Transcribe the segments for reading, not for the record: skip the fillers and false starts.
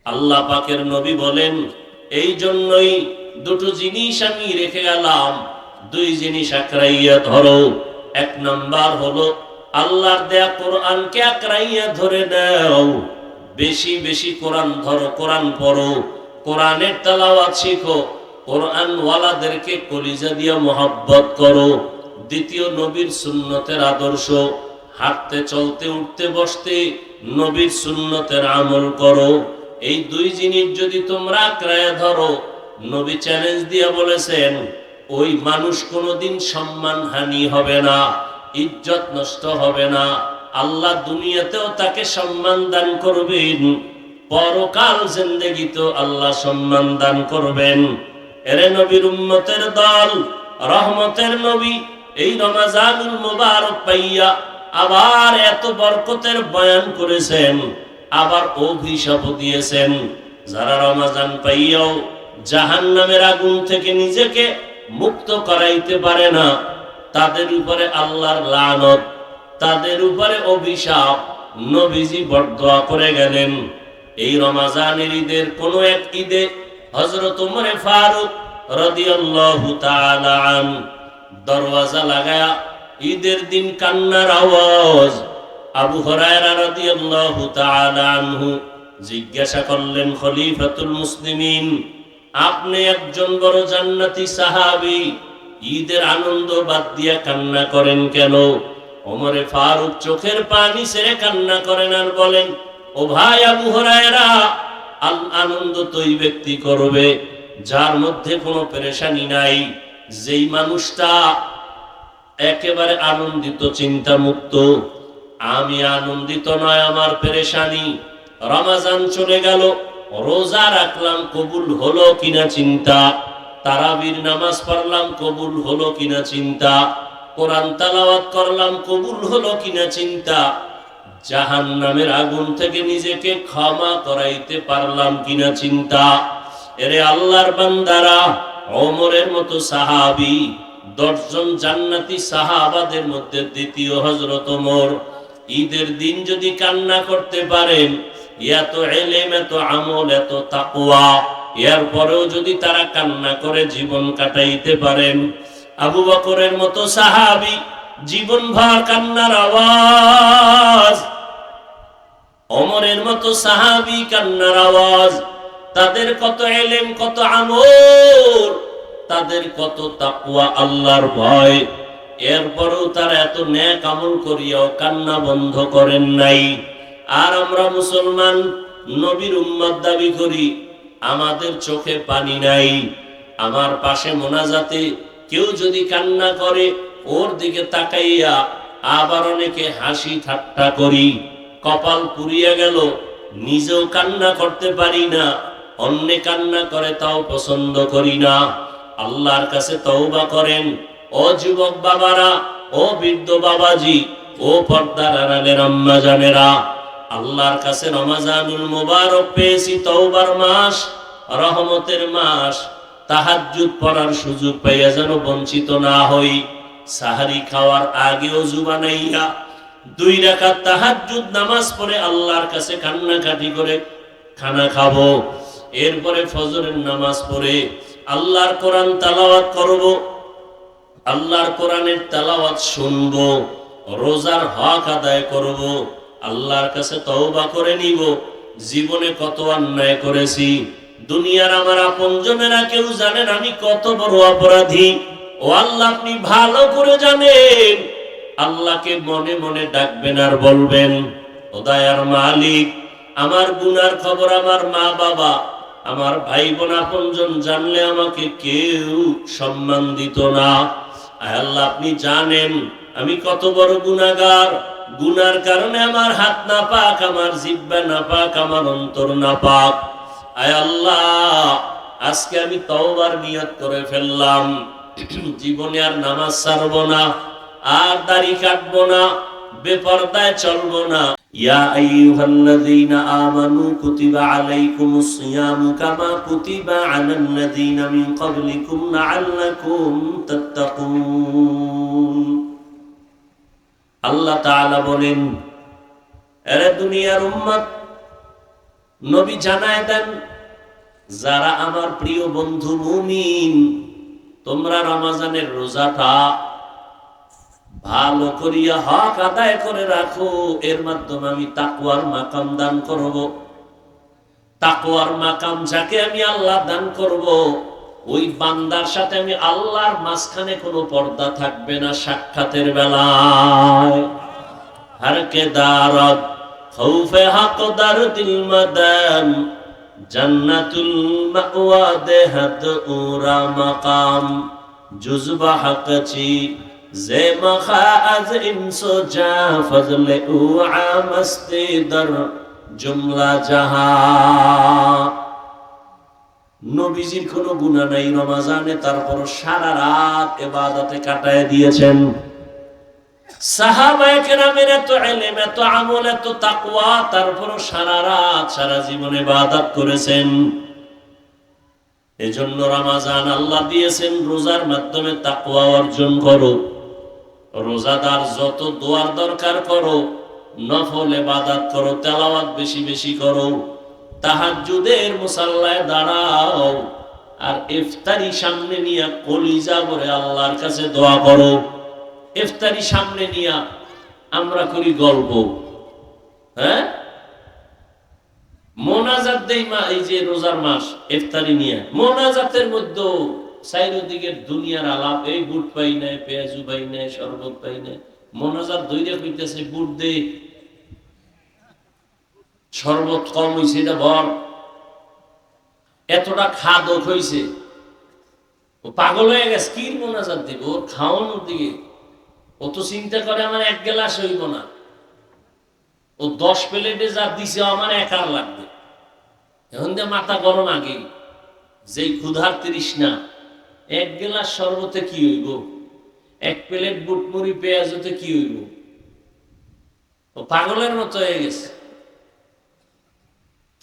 আল্লাহ পাকের নবী বলেন, এই জন্যই দুটো জিনিস আমি রেখে গেলাম, দুই জিনিস আঁকড়াইয়া ধরো। এক নাম্বার হলো আল্লাহর দেয়া কোরআনকে আঁকড়াইয়া ধরে নাও, বেশি বেশি কোরআন ধরো, কোরআন পড়ো, কোরআনের তেলাওয়াত শিখো, কোরআন ওয়ালাদেরকে কলিজা দিয়ে মোহাব্বত করো। দ্বিতীয়, নবীর সুন্নতের আদর্শ, হাঁটতে চলতে উঠতে বসতে নবীর সুন্নতের আমল করো। এই দুই জিনিস যদি তোমরা আঁকড়ায়া ধরো, নবী চ্যালেঞ্জ দিয়ে বলেছেন, ওই মানুষ কোনোদিন সম্মানহানি হবে না, ইজ্জত নষ্ট হবে না। আল্লাহ দুনিয়াতেও তাকে সম্মান দান করবেন, পরকাল জিন্দেগিতেও আল্লাহ সম্মান দান করবেন। এরে নবীর উম্মতের দল, রহমতের নবী এই রমাজানুল মুবারক পাইয়া আবার এত বরকতের বয়ান করেছেন, আবার অভিশাপ দিয়েছেন। যারা রমাজান পাইয়াও জাহান্নামের আগুন থেকে নিজেকে মুক্ত করাইতে পারে না, তাদের উপরে আল্লাহর লানত, তাদের উপরে অভিশাপ। নবীজি বরদোয়া করে গেলেন। এই রমাজানের ঈদের কোন এক ঈদে হযরত ওমর ফারুক রাদিয়াল্লাহু তাআলা আন দরওয়াজা লাগায়া ঈদের দিন কান্নার আওয়াজ। আবু হুরায়রা রাদিয়াল্লাহু তাআলা আনহু জিজ্ঞাসা করলেন, খলিফাতুল মুসলিমিন, আপনি একজন বড় জান্নাতি সাহাবী, ঈদের আনন্দ বাদ দিয়া কান্না করেন কেন? ওমরে ফারুক চোখের পানি ছেড়ে কান্না করেন আর বলেন, ও ভাই আবু হুরায়রা, আনন্দ তো ওই ব্যক্তি করবে যার মধ্যে কোনো পেরেশানি নাই, যেই মানুষটা একেবারে আনন্দিত, চিন্তা মুক্ত। আমি আনন্দিত নয়, আমার পেরেশানি। রমাজান চলে গেল, রোজা রাখলাম, কবুল হলো কিনা চিন্তা। তারাবির নামাজ পড়লাম, কবুল হলো কিনা চিন্তা। কোরআন তেলাওয়াত করলাম, কবুল হলো কিনা চিন্তা। জাহান্নামের আগুন থেকে নিজেকে ক্ষমা করাইতে পারলাম কিনা চিন্তা। এরে আল্লাহর বান্দারা, ওমরের মতো সাহাবী, 10 জন জান্নাতি সাহাবাদের মধ্যে দ্বিতীয় হযরত ওমর, ঈদের দিন যদি কান্না করতে পারেন, এত ইলম, এত আমল, এত তাকওয়া, এরপরেও যদি তারা কান্না করে জীবন কাটাইতে পারেন, আবু বকরের মতো সাহাবী জীবনভর কান্নার আওয়াজ, ওমরের মতো সাহাবী কান্নার আওয়াজ। তাদের কত ইলম, কত আমল, তাদের কত তাকওয়া, আল্লাহর ভয়, এরপরেও তারা এত নেক আমল করিয়াও কান্না বন্ধ করেন নাই। আর আমরা মুসলমান, নবীর উম্মত দাবি করি, আমাদের চোখে পানি নাই। আমার পাশে মোনাজাতে কেউ যদি কান্না করে, ওর দিকে তাকাইয়া আবার অনেকে হাসি ঠাট্টা করি, কপাল পুড়িয়া গেল, নিজেও কান্না করতে পারি না, অন্যে কান্না করে তাও পছন্দ করি না। আল্লাহর কাছে তওবা করেন ও যুবক বাবারা, ও বৃদ্ধ বাবাজি, ও পর্দার আড়ালের আম্মা জানেরা। আল্লাহর কাছে রমাজানুল মুবারক পেয়েছি, তওবার মাস, রহমতের মাস। তাহাজ্জুদ পড়ার সুযোগ পাইয়া যেন বঞ্চিত না হই। সাহারি খাওয়ার আগে ওযু বানাইয়া 2 রাকাত তাহাজ্জুদ নামাজ পড়ে আল্লাহর কাছে কান্নাকাটি করে খানা খাবো। এরপরে ফজরের নামাজ পড়ে আল্লাহর কোরআন তেলাওয়াত করব, আল্লাহর কোরআনের তেলাওয়াত শুনবো, রোজার হক আদায় করব, আল্লাহর কাছে তওবা করে নিব। জীবনে কত অন্যায় করেছি, দুনিয়ার আমার আপনজনেরা কেউ জানেন আমি কত বড় অপরাধী। ও আল্লাহ, আপনি ভালো করে জানেন। আল্লাহকে মনে মনে ডাকবেন আর বলবেন, ও দয়ার মালিক, আমার গুনার খবর আমার মা বাবা, আমার ভাই বোন আপনজন জানলে আমাকে কেউ সম্মান দিত না। আয় আল্লাহ, আপনি জানেন আমি কত বড় গুনাহগার। গুনার কারণে আমার হাত নাপাক, আমার জিহ্বা নাপাক, আমার অন্তর নাপাক। আয় আল্লাহ, আজকে আমি তওবার নিয়ত করে ফেললাম, জীবনে আর নামাজ ছাড়বো না, আর দাড়ি কাটবো না, বেপরদায় চলবো না। ইয়া আইয়ুহাল্লাযীনা আমানু কুতিবা আলাইকুমুস সিয়ামু কামা কুতিবা আলাল্লাযীনা মিন ক্বাবলিকুম লাআল্লাকুম তাত্তাকুন। আল্লাহ তাআলা বলেন, এরে দুনিয়ার উম্মত, নবী জানায় দেন, যারা আমার প্রিয় বন্ধু মুমিন, তোমরা রমজানের রোজাটা ভালো করিয়া হক আদায় করে রাখো, এর মাধ্যমে আমি তাকওয়ার মাকাম দান করব। তাকওয়ার মাকাম যাকে আমি আল্লাহ দান করব, ওই বান্দার সাথে আমি আল্লাহর মাঝখানে কোনো পর্দা থাকবে না সাক্ষাতের বেলায়। हर के दारत खौफे हक दर दिल मदन जन्नतुल मअवा देहत उरा मकाम जुज़बा हक ची जे मखा az इंसो जा फजले उआ मस्ती दर जुमला जहा। নবীজির কোনো গুনাহ নাই রমজানে, তারপর সারা রাত ইবাদতে কাটায় দিয়েছেন। সাহাবায়ে কেরামের এত ইলম, এত আমল, এত তাকওয়া, তারপরও সারা রাত সারা জীবন ইবাদত করেছেন। এজন্য রমজান আল্লাহ দিয়েছেন রোজার মাধ্যমে তাকওয়া অর্জন করো। রোজাদার যত দোয়ার দরকার করো, নফল ইবাদত করো, তেলাওয়াত বেশি বেশি করো, তাহাজ্জুদের মুসাল্লায় দাঁড়াও, আর ইফতারি সামনে নিয়ে কলিজা ভরে আল্লাহর কাছে দোয়া করো। ইফতারি সামনে নিয়া আমরা করি গল্প, হ্যাঁ, মোনাজাত দেই মা, এই যে রোজার মাস ইফতারি নিয়া মোনাজাতের মধ্যে চারিদিকে দুনিয়ার আলাপ, এই বুট পাই নাই, পেঁয়াজু পাই নাই, শরবত পাই নাই, মোনাজাত দইরা কইতেছে বুট দে, শরবত কম হইছে এটা ভর, এতটা খাদক হইছে, ও পাগল হয়ে গেছে, কি মোনাজাত দিব, ওর খাওয়ানোর দিকে ও তো চিন্তা করে আমার এক গ্লাস হইব না, ও 10 প্লেটে যা দিছে আমার একার লাগবে। এখন যে মাথা গরম আগে, যেই ক্ষুধার তৃষ্ণা, এক গ্লাস শরবতে কি হইব, এক প্লেট বুটমুড়ি পেঁয়াজতে কি হইব, ও পাগলের মতো হয়ে গেছে।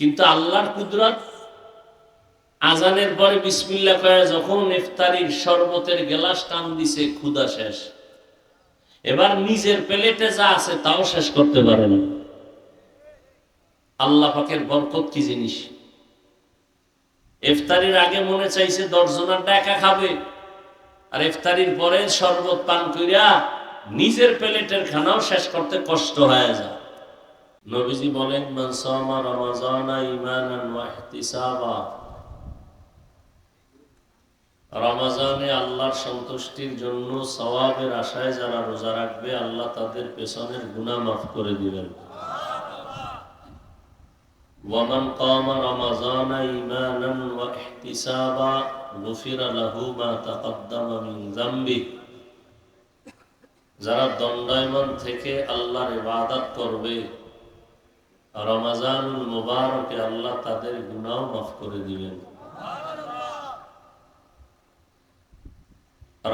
কিন্তু আল্লাহর কুদরত, আজানের পরে বিসমিল্লাহ কয়ে যখন ইফতারির শরবতের গ্লাস টান দিছে, ক্ষুধা শেষ, এবার নিজের প্লেটে যা আছে তাও শেষ করতে পারে না। আল্লাহ পাকের বরকত কি জিনিস! ইফতারির আগে মনে চাইছে 10 জনারটা একা খাবে, আর ইফতারির পরে শরবত পান কইরা নিজের প্লেটের খানাও শেষ করতে কষ্ট হয়ে যায়। নবীজি বলেন, মান সামা রমাযানা ঈমানান ওয়া ইহতিসাবা, রমজানে আল্লাহর সন্তুষ্টির জন্য সওয়াবের আশায় যারা রোজা রাখবে, আল্লাহ তাদের পেছনের গুনাহ মাফ করে দিবেন। ওয়া মান কামা রমাযানা ঈমানান ওয়া ইহতিসাবা গুফিরা লাহু মা তাকদ্দামা মিন যামবি, যারা দণ্ডায়মান থেকে আল্লাহর ইবাদত করবে, রমজানুল মুবারকে আল্লাহ তাদের গুনাহ মাফ করে দিবেন।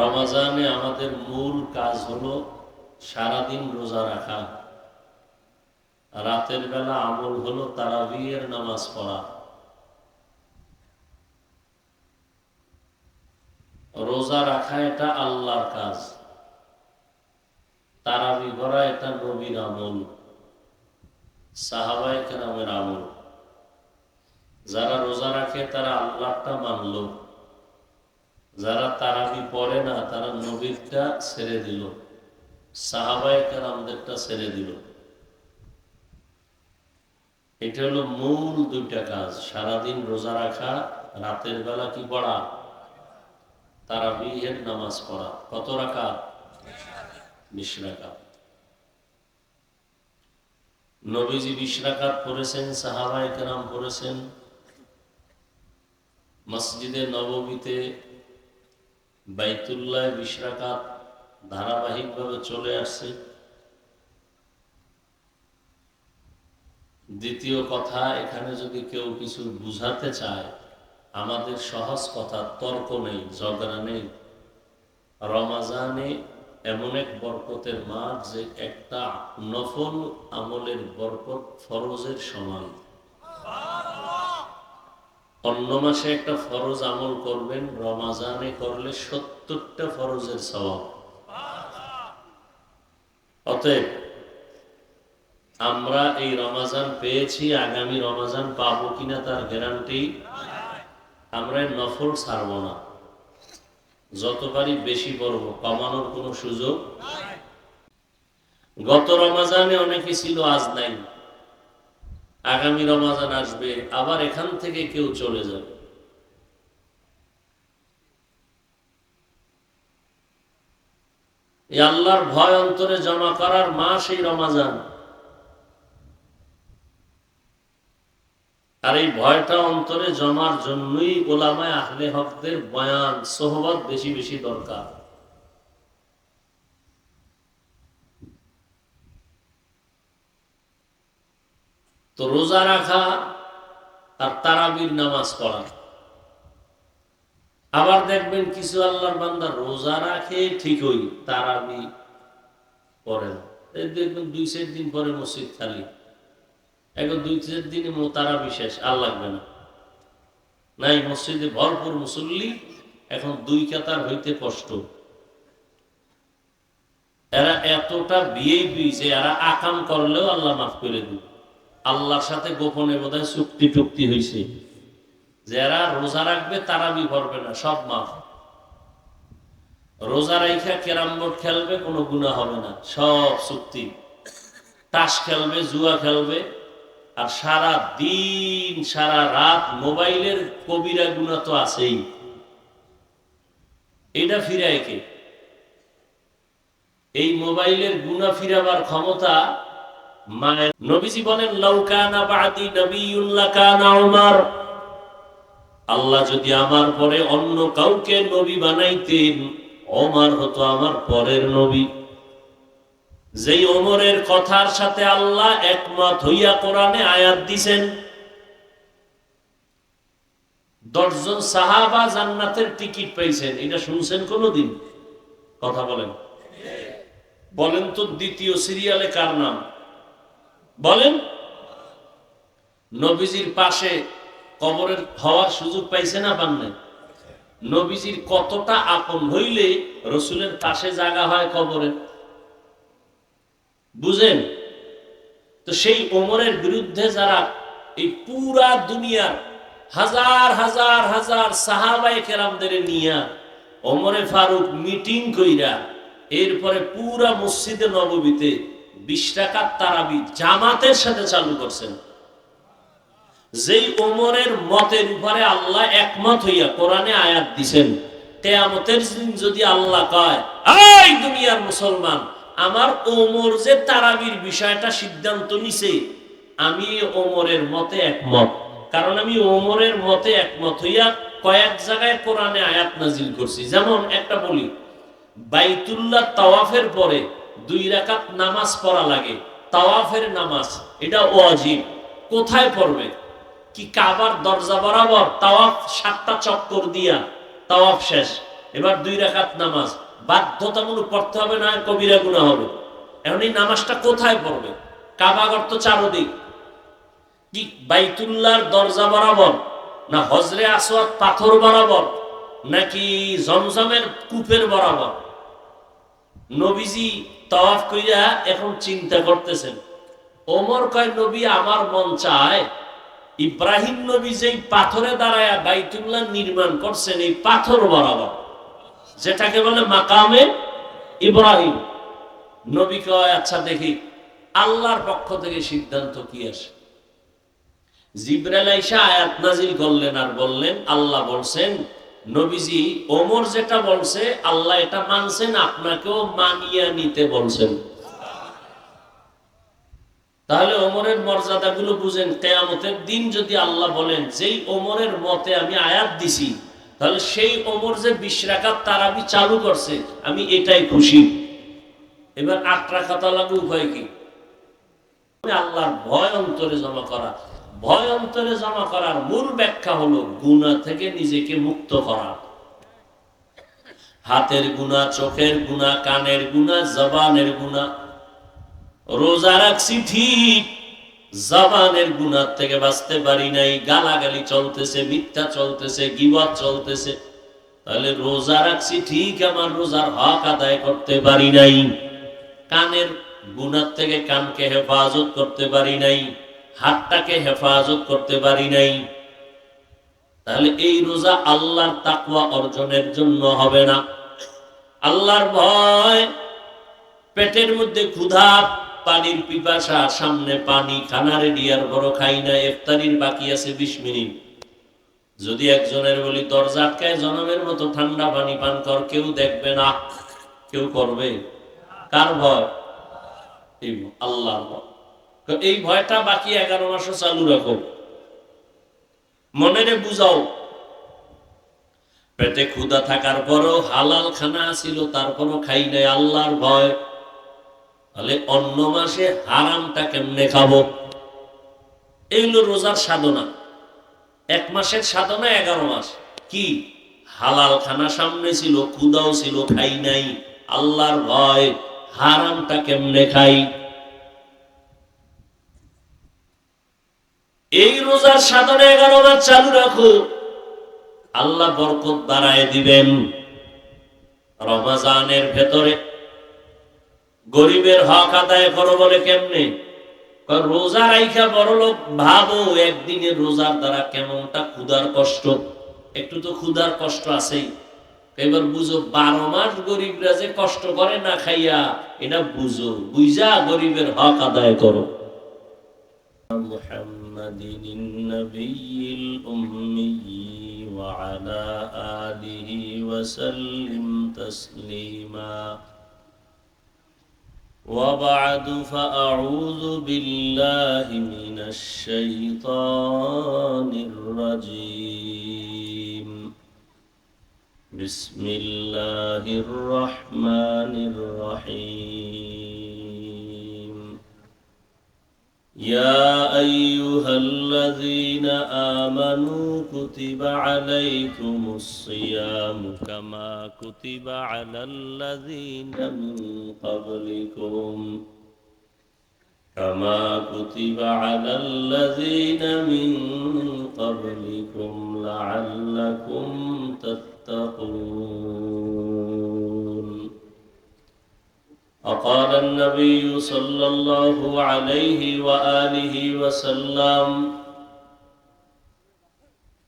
রমজানে আমাদের মূল কাজ হলো সারাদিন রোজা রাখা, রাতের বেলা আমল হলো তারাবির নামাজ পড়া। রোজা রাখা এটা আল্লাহর কাজ, তারাবি পড়া এটা নবীর আমল, সাহাবায়ে কেরামের আমল। যারা রোজা রাখে তারা আল্লাহটা মানলো, যারা তারাবি পড়ে না তারা নবীরটা ছেড়ে দিল, সাহাবায়ে কেরামদেরটা ছেড়ে দিল। এটা হলো মূল দুইটা কাজ, সারাদিন রোজা রাখা, রাতের বেলা কি পড়া, তারাবিহের নামাজ পড়া। কত রাকাত? 20 রাকাত। নবীজি 20 রাকাত পড়েছেন, সাহাবায়ে কেরাম পড়েছেন। মসজিদে নববীতে বাইতুল্লাহ 20 রাকাত ধারাবাহিকভাবে চলে আসছে। দ্বিতীয় কথা, এখানে যদি কেউ কিছু বুঝাতে চায়, আমাদের সহজ কথা, তর্ক নেই, ঝগড়া নেই। রমজানে এমন এক বরকতের মাস যে একটা নফল আমলের বরকত ফরজের সমান। অন্য মাসে একটা ফরজ আমল করবেন, রমজানে করলে 70টা ফরজের সওয়াব। অতএব আমরা এই রমাজান পেয়েছি, আগামী রমাজান পাবো কিনা তার গ্যারান্টি। আমরা নফল ছাড়ব না, যতবারই বেশি পড়ব, কমানোর কোনো সুযোগ। গত রমাজানে অনেকে ছিল, আজ নাই। আগামী রমাজান আসবে, আবার এখান থেকে কেউ চলে যাবে। এই আল্লাহর ভয় অন্তরে জমা করার মাস এই রমাজান। আর এই ভয়টা অন্তরে জমার জন্যই ওলামায়ে আহলে হকদের বয়ান, সোহবত বেশি বেশি দরকার। তো রোজা রাখা আর তারাবির নামাজ পড়া। আবার দেখবেন কিছু আল্লাহর বান্দা রোজা রাখে ঠিকই, তারাবি পড়ে না। দেখবেন 2-4 দিন পরে মসজিদ খালি, এখন 2-4 দিনে তারাবি শেষ, আর লাগবে না। নাই, মসজিদে ভরপুর মুসল্লি, এখন 2 কাতার হইতে কষ্ট। এরা এতটা বিএপি যে এরা আকাম করলেও আল্লাহ মাফ করে দিবে। আল্লাহর সাথে গোপনে বোধহয় চুক্তি টুক্তি হয়েছে, যারা রোজা রাখবে তারাবি পড়বে না, সব মাফ। রোজা রাইখা ক্যারাম বোর্ড খেলবে, কোনো গুনাহ হবে না, সব চুক্তি। তাস খেলবে, জুয়া খেলবে, আর সারা দিন সারা রাত মোবাইলের কবিরা গুনাহ তো আছেই। এটা ফিরায় কে? এই মোবাইলের গুনাহ ফিরাবার ক্ষমতা মায়ের। নবীজি বলেন, লাউ কানা বাদি নবিয়্যুন লাকানা উমর। আল্লাহ যদি আমার পরে অন্য কাউকে নবী বানাইতেন, ওমর হতো আমার পরের নবী। যেই ওমরের কথার সাথে আল্লাহ একমত হইয়া কোরআনে আয়াত দিছেন, 10 জন সাহাবা জান্নাতের টিকিট পাইছেন, এটা শুনছেন কোনদিন? কথা বলেন, বলেন তো দ্বিতীয় সিরিয়ালে কার নাম বলেন? নবীজির পাশে কবরের হওয়ার সুযোগ পাইছে না পান নাই? নবীজির কতটা আপন হইলে রসুলের পাশে জায়গা হয় কবরে, বুঝেন? তো সেই ওমরের বিরুদ্ধে যারা এই পুরা দুনিয়ার হাজার হাজার হাজার সাহাবায়ে কেরামদের নিয়া ওমরে ফারুক মিটিং কইরা এরপরে পুরা মসজিদে নববীতে 20 রাকাত তারাবি জামাতের সাথে চালু করছেন। যেই ওমরের মতের উপরে আল্লাহ একমত হইয়া কোরআনে আয়াত দিছেন, কিয়ামতের দিন যদি আল্লাহ কয়, এই দুনিয়ার মুসলমান, আমার ওমর যে তারাবির বিষয়টা সিদ্ধান্ত নিছে, আমি ওমরের মতে একমত, কারণ আমি ওমরের মতে একমত হইয়া কয়েক জায়গায় কোরআনে আয়াত নাজিল করছি। যেমন একটা বলি, বাইতুল্লাহ তাওয়াফের পরে 2 রাকাত নামাজ পড়া লাগে, তাওয়াফের নামাজ, এটা ওয়াজিব। কোথায় পড়বে? কি কাবার দরজা বরাবর তাওয়াফ 7টা চক্কর দিয়া তাওয়াফ শেষ, এবার 2 রাকাত নামাজ বাধ্যতামূলক পড়তে হবে, না কবিরা গুনাহ হবে। এখন এই নামাজটা কোথায় পড়বে? কাবাগর তো চারদিক, কি বাইতুল্লাহর দরজা বরাবর, না হজরে আসওয়াদ পাথর বরাবর, নাকি জমজমের কূপের বরাবর? নবীজি তাওয়াফ কইরা এখন চিন্তা করতেছেন। ওমর কয়, নবী আমার মন চায় ইব্রাহিম নবী যেই পাথরে দাঁড়ায়া বাইতুল্লাহ নির্মাণ করছেন, এই পাথর বরাবর, যেটাকে বলে মাকামে ইব্রাহিম। নবী কয়, আচ্ছা দেখি আল্লাহর পক্ষ থেকে সিদ্ধান্ত কি আসে। জিবরাইল আইসা আয়াত নাজিল করলেন আর বললেন, আল্লাহ বলছেন নবীজি ওমর যেটা বলছে আল্লাহ এটা মানছেন, আপনাকেও মানিয়ে নিতে বলছেন। তাহলে ওমরের মর্যাদাগুলো বুঝেন। কিয়ামতের দিন যদি আল্লাহ বলেন, যেই ওমরের মতে আমি আয়াত দিছি, তাহলে সেই ওমর যে 20 রাকাত তারাবি চালু করছে, আমি এটাই খুশি। এবার 8 রাকাত লাগু উপায় কি? আল্লাহর ভয় অন্তরে জমা করা। ভয় অন্তরে জমা করার মূল ব্যাখ্যা হলো গুনাহ থেকে নিজেকে মুক্ত করা। হাতের গুনাহ, চোখের গুনাহ, কানের গুনাহ, জবানের গুনাহ। রোজা রাখছি ঠিক, জবানের গুনাহ থেকে বাঁচতে পারি নাই, গালাগালি চলতেছে, মিথ্যা চলতেছে, গীবত চলতেছে। তাহলে রোজা রাখছি ঠিক, আমার রোজার হক আদায় করতে পারি নাই। কানের গুনাহ থেকে কানকে হেফাজত করতে পারি নাই, হাতটাকে হেফাজত করতে পারি নাই, তাহলে এই রোজা আল্লাহর তাকওয়া অর্জনের জন্য হবে না। আল্লাহর ভয়, পেটের মধ্যে ক্ষুধা, পানির পিপাসা, সামনে পানি, খানা রেডি, আর বড় খাই না, ইফতারির বাকি আছে 20 মিনিট। যদি একজনের বলি দরজা আটকায়, জনমের মতো ঠান্ডা পানি পান কর, কেউ দেখবে না, কেউ করবে? কার ভয়? আল্লাহর ভয়। এই ভয়টা বাকি 11 মাসও চালু রাখো, মনেরে বুঝাও। পেটে ক্ষুধা থাকার পরও হালাল খানা ছিল, তারপরও খাই নাই, আল্লাহর ভয়। তাহলে অন্য মাসে হারামটা কেমনে খাবো? এইগুলো রোজার সাধনা। 1 মাসের সাধনা 11 মাস। কি? হালাল খানা সামনে ছিল, ক্ষুধাও ছিল, খাই নাই, আল্লাহর ভয়। হারামটা কেমনে খাই? এই রোজার সাধনা 11 মাস চালু রাখো, আল্লাহ বরকত বাড়ায় দিবেন। রমজানের ভেতরে গরিবের হক আদায় করো বলে কেমনে? রোজা রাইখা বড় লোক ভাবো, একদিনের রোজার দ্বারা কেমনটা ক্ষুধার কষ্ট। একটু তো ক্ষুধার কষ্ট আছেই। এবার বুঝো 12 মাস গরিবরা যে কষ্ট করে না খাইয়া, এটা বুঝো, বুঝা গরিবের হক আদায় করো। মুহাম্মাদিন নবিয়্যিল উম্মি ওয়া আলা আলিহি ওয়া সাল্লিম তাসলিমা। وبعد فأعوذ بالله من الشيطان الرجيم. بسم الله الرحمن الرحيم. يا أيها الذين آمنوا كتب عليكم الصيام كما كتب على الذين من قبلكم لعلكم تتقون. وقال النبي صلى الله عليه وآله وسلم: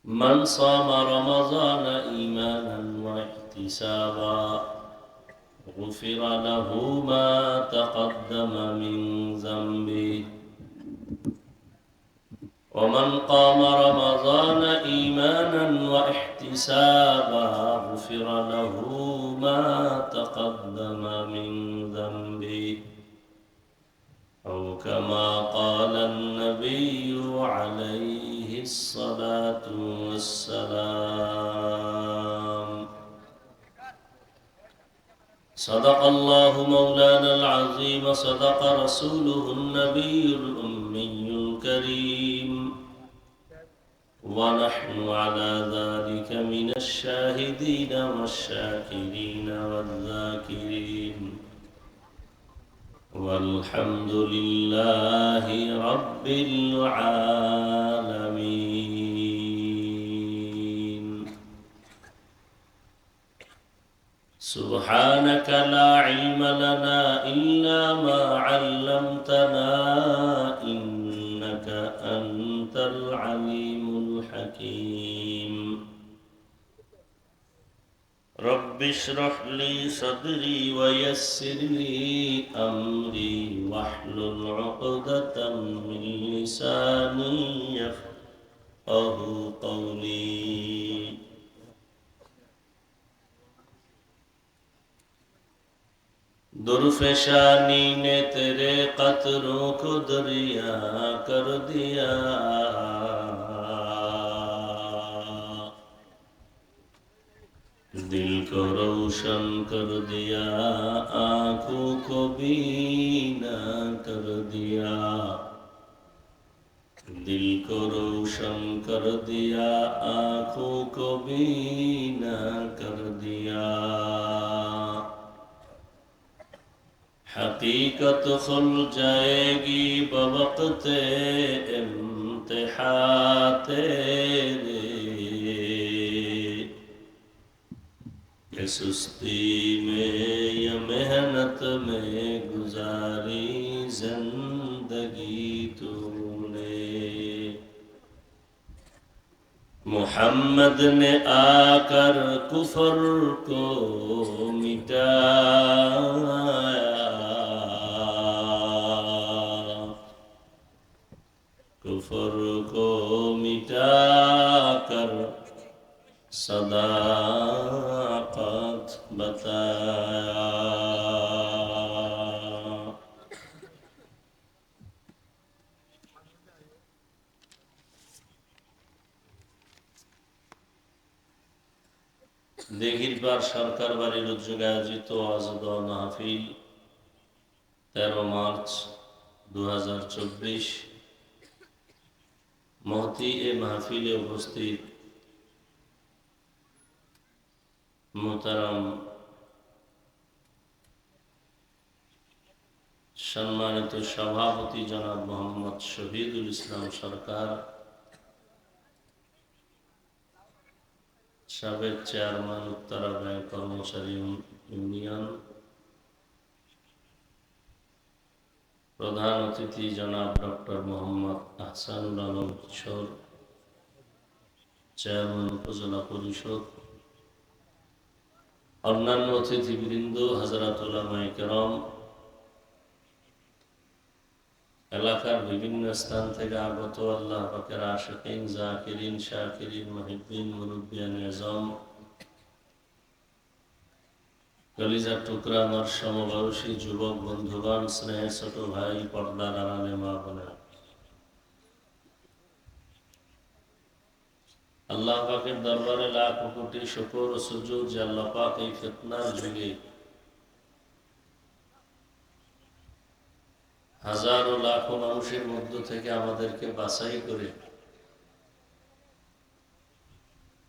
من صام رمضان إيمانا واحتسابا غفر له ما تقدم من ذنبه، ومن قام رمضان إيمانا واحتسابا غفر له ما تقدم من ذنبه، أو كما قال النبي عليه الصلاة والسلام. صدق الله مولانا العظيم، صدق رسوله النبي الأمي الكريم، ونحن على ذلك من الشاهدين والشاكرين والذاكرين، والحمد لله رب العالمين. سبحانك لا علم لنا إلا ما علمتنا إنك أنت العليم الحكيم. رب اشرح لي صدري ويسر لي أمري واحلل عقدة من لساني يفقه قولي. दुर्फेशानी ने तेरे कतरों को दरिया कर दिया, दिल को रोशन कर दिया, आंखों को बीना कर दिया, दिल को रोशन कर दिया, आंखों को बीना कर दिया। हकीकत खुल जाएगी बवक्त इम्तिहा तेरे, सुस्ती में ये मेहनत में गुजारी जिंदगी तूने। मोहम्मद ने आकर कुफर को मिटाया, कुफर को मिटाकर सदाकत बताया। দিঘিরপাড় সরকার বাড়ির উদ্যোগে আয়োজিত ওয়াজ দোয়া মাহফিল 13 মার্চ 2024। মহতি এ মাহফিলে উপস্থিত মোহতারাম সম্মানিত সভাপতি জনাব মোহাম্মদ শহীদুল ইসলাম সরকার, সাবেক চেয়ারম্যান উত্তরা ব্যাংক কর্মচারী ইউনিয়ন, প্রধান অতিথি জনাব ডক্টর মোহাম্মদ আহসানুল আলম কিশোর, চেয়ারম্যান উপজেলা পরিষদ, অন্যান্য অতিথিবৃন্দ, হযরত উলামায়ে কেরাম, এলাকার বিভিন্ন স্থান থেকে আগত আল্লাহ পাকের আশিকিন, জাকিরিন, শাকিরিন, মুহিব্বিন, মুরব্বিয়ান আযম, কলিজার টুকরা আমার সমবয়সী যুবক বন্ধুগণ, স্নেহের ছোট ভাই, পর্দার আড়ালে মা বোনেরা, আল্লাহ পাকের দরবারে লাখ কোটি শুকর ও সুজুদ যে আল্লাহ পাক এই ফিতনার যুগে হাজারো লাখো মানুষের মধ্য থেকে আমাদেরকে বাছাই করে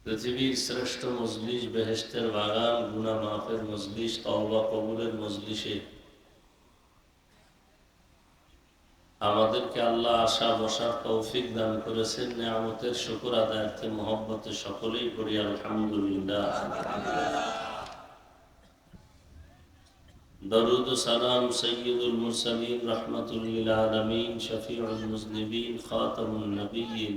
পৃথিবীর শ্রেষ্ঠ মজলিস, বেহেশতের বাগান, গুনাহ মাফের মজলিস, তওবা কবুলের মজলিসে আমাদেরকে আল্লাহ আশা বসার তৌফিক দান করেছেন। নিয়ামতের শুকর আদায়ার্থে মহব্বতে সকলেই পড়ি আলহামদুলিল্লাহ। দরুদ ও সালাম সৈয়দুল মুরসালিন, রাহমাতুল লিল আলামিন, শফিউল মুজনিবিন, খাতামুন নবিয়্যিন,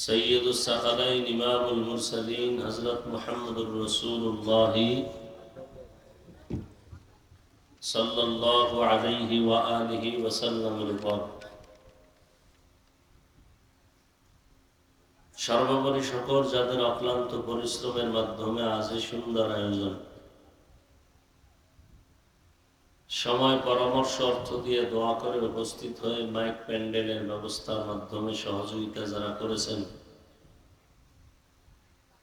সৈয়দুস সাকালাইন, ইমামুল মুরসালিন হযরত মুহাম্মদুর রাসূলুল্লাহ সাল্লাল্লাহু আলাইহি ওয়া আলিহি ওয়া সাল্লামের উপর। সর্বোপরি সকল যাদের অক্লান্ত পরিশ্রমের মাধ্যমে আজ এই সুন্দর আয়োজন, সময়, পরামর্শ, অর্থ দিয়ে দোয়া করে উপস্থিত হয়ে মাইক প্যান্ডেলের ব্যবস্থার মাধ্যমে সহযোগিতা যারা করেছেন,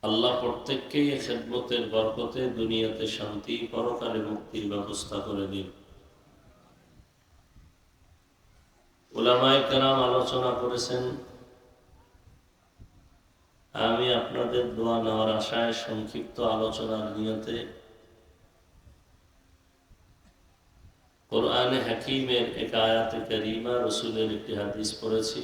আল্লাহ প্রত্যেককেই খেদমতের বরকতে দুনিয়াতে শান্তি, পরকালে মুক্তির ব্যবস্থা করে দিন। উলামায়ে কেরাম আলোচনা করেছেন, আমি আপনাদের দোয়া নেওয়ার আশায় সংক্ষিপ্ত আলোচনার নিয়তে কোরআনে হাকিমের এক আয়াতে কারিমা, রাসূলের একটি হাদিস পড়েছি।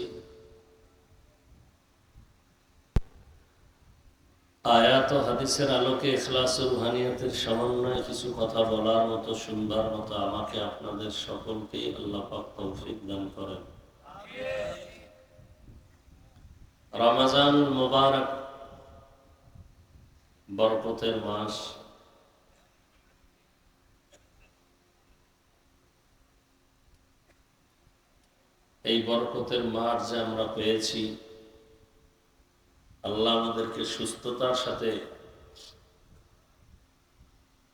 আয়াত ও হাদিসের আলোকে ইখলাস ও রুহানিয়তের সমন্বয়ে কিছু কথা বলার মতো, শুনবার মতো আমাকে আপনাদের সকলকেই আল্লাহ পাক তৌফিক দান করেন। রমজানুল মুবারক, বরকতের মাস, এই বরকতের মাস যে আমরা পেয়েছি, আল্লাহ আমাদেরকে সুস্থতার সাথে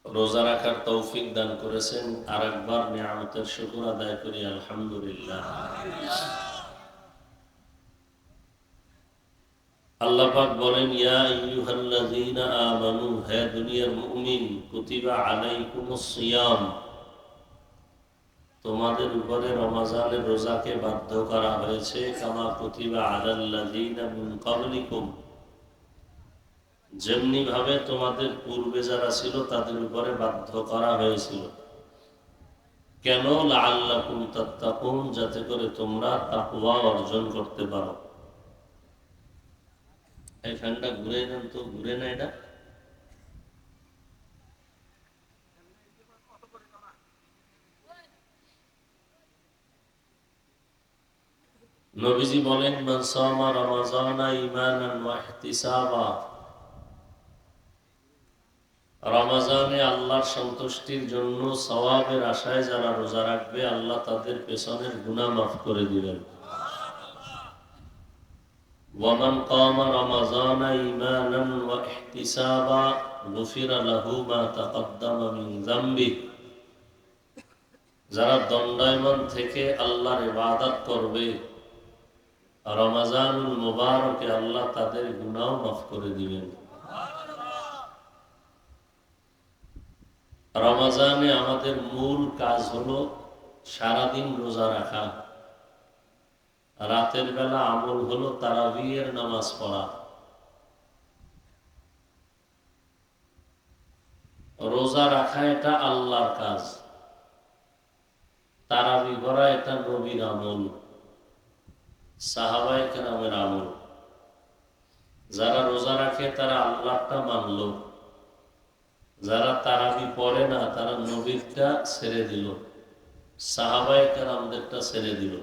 রোজা রাখার তৌফিক দান করেছেন। আর একবার নিয়ামতের শুকর আদায় করি আলহামদুলিল্লাহ। আল্লাহ পাক বলেন, ইয়া আইয়ুহাল্লাযীনা আমানু, হে দুনিয়ার মুমিন, কুতিবা আলাইকুমুস সিয়াম, তোমাদের উপরে রমজানের রোজাকে বাধ্য করা হয়েছে, কামা কুতিবা আলাল্লাযীনা মিন ক্বাবলিকুম, যেমনি ভাবে তোমাদের পূর্বে যারা ছিল তাদের উপরে বাধ্য করা হয়েছিল। কেন? লাআল্লাকুম তাত্তাকুন, যাতে করে তোমরা তাকওয়া অর্জন করতে পারো। এই ফ্যানটা ঘুরে নেন তো, ঘুরে না এটা। নবীজি বলেন, মান সামা রমাযানা ঈমানান ওয়া ইহতিসাবা, রমজানে আল্লাহর সন্তুষ্টির জন্য সওয়াবের আশায় যারা রোজা রাখবে, আল্লাহ তাদের পেছনের গুনাহ মাফ করে দিবেন। ওয়া মান কামা রমাযানা ঈমানান ওয়া ইহতিসাবা গুফিরা লাহু মা তাকদ্দামা মিন যামবিহি, যারা দণ্ডায়মান থেকে আল্লাহর ইবাদত করবে, রমজানুল মুবারকে আল্লাহ তাদের গুনাহ মাফ করে দিবেন। রমজানে আমাদের মূল কাজ হলো সারাদিন রোজা রাখা, রাতের বেলা আমল হলো তারাবিহের নামাজ পড়া। রোজা রাখা এটা আল্লাহর কাজ, তারাবি পড়া এটা নবীর আমল, সাহাবায়ে কেরামের আমল। যারা রোজা রাখে তারা আল্লাহটা মানল, যারা তারাবি পড়ে না তারা নবীরটা ছেড়ে দিল, সাহাবায়ে কেরামদেরটা ছেড়ে দিল।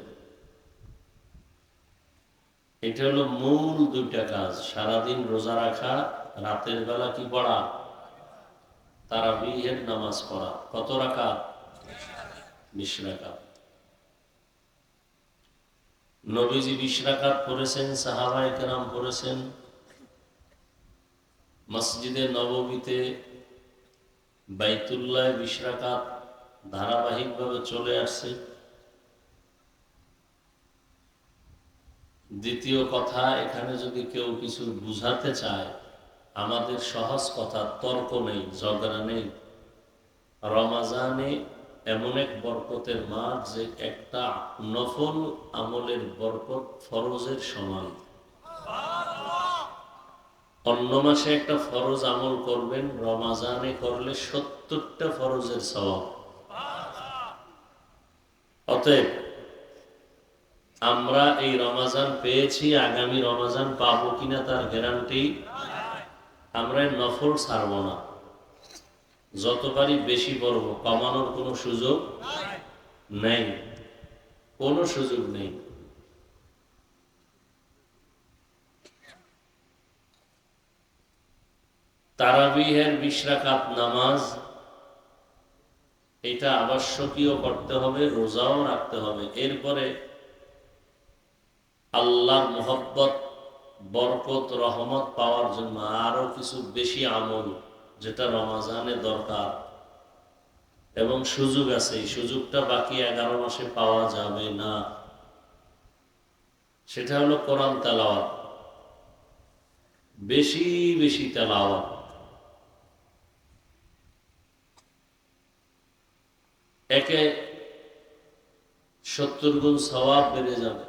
এটা হলো মূল দুইটা কাজ, সারাদিন রোজা রাখা, রাতের বেলা কি পড়া, তারাবিহের নামাজ পড়া। কত রাকাত? 20 রাকাত। নবীজি 20 রাকাত পড়েছেন, সাহাবায়ে কেরাম পড়েছেন। মসজিদে নববীতে বাইতুল্লাহ 20 রাকাত ধারাবাহিকভাবে চলে আসছে। দ্বিতীয় কথা, এখানে যদি কেউ কিছু বুঝাতে চায়, আমাদের সহজ কথা, তর্ক নেই, ঝগড়া নেই। রমজানে এমন এক বরকতের মাস যে একটা নফল আমলের বরকত ফরজের সমান। অন্য মাসে একটা ফরজ আমল করবেন, রমজানে করলে 70টা ফরজের সওয়াব। অতএব আমরা এই রমজান পেয়েছি, আগামী রমজান পাবো কিনা তার গ্যারান্টি। আমরা নফল ছাড়বো না, যত পারি বেশি পড়ব, কমানোর কোনো সুযোগ নেই, কোনো সুযোগ নেই। তারাবিহের 20 রাকাত নামাজ, এটা আবশ্যকীয় করতে হবে, রোজাও রাখতে হবে। এরপরে আল্লাহর মহব্বত, বরকত, রহমত পাওয়ার জন্য আরো কিছু বেশি আমল, যেটা রমজানে দরকার এবং সুযোগ আছে, এই সুযোগটা বাকি 11 মাসে পাওয়া যাবে না। সেটা হলো কোরআন তেলাওয়াত, বেশি বেশি তেলাওয়াত। একে 70 গুণ সওয়াব বেড়ে যাবে।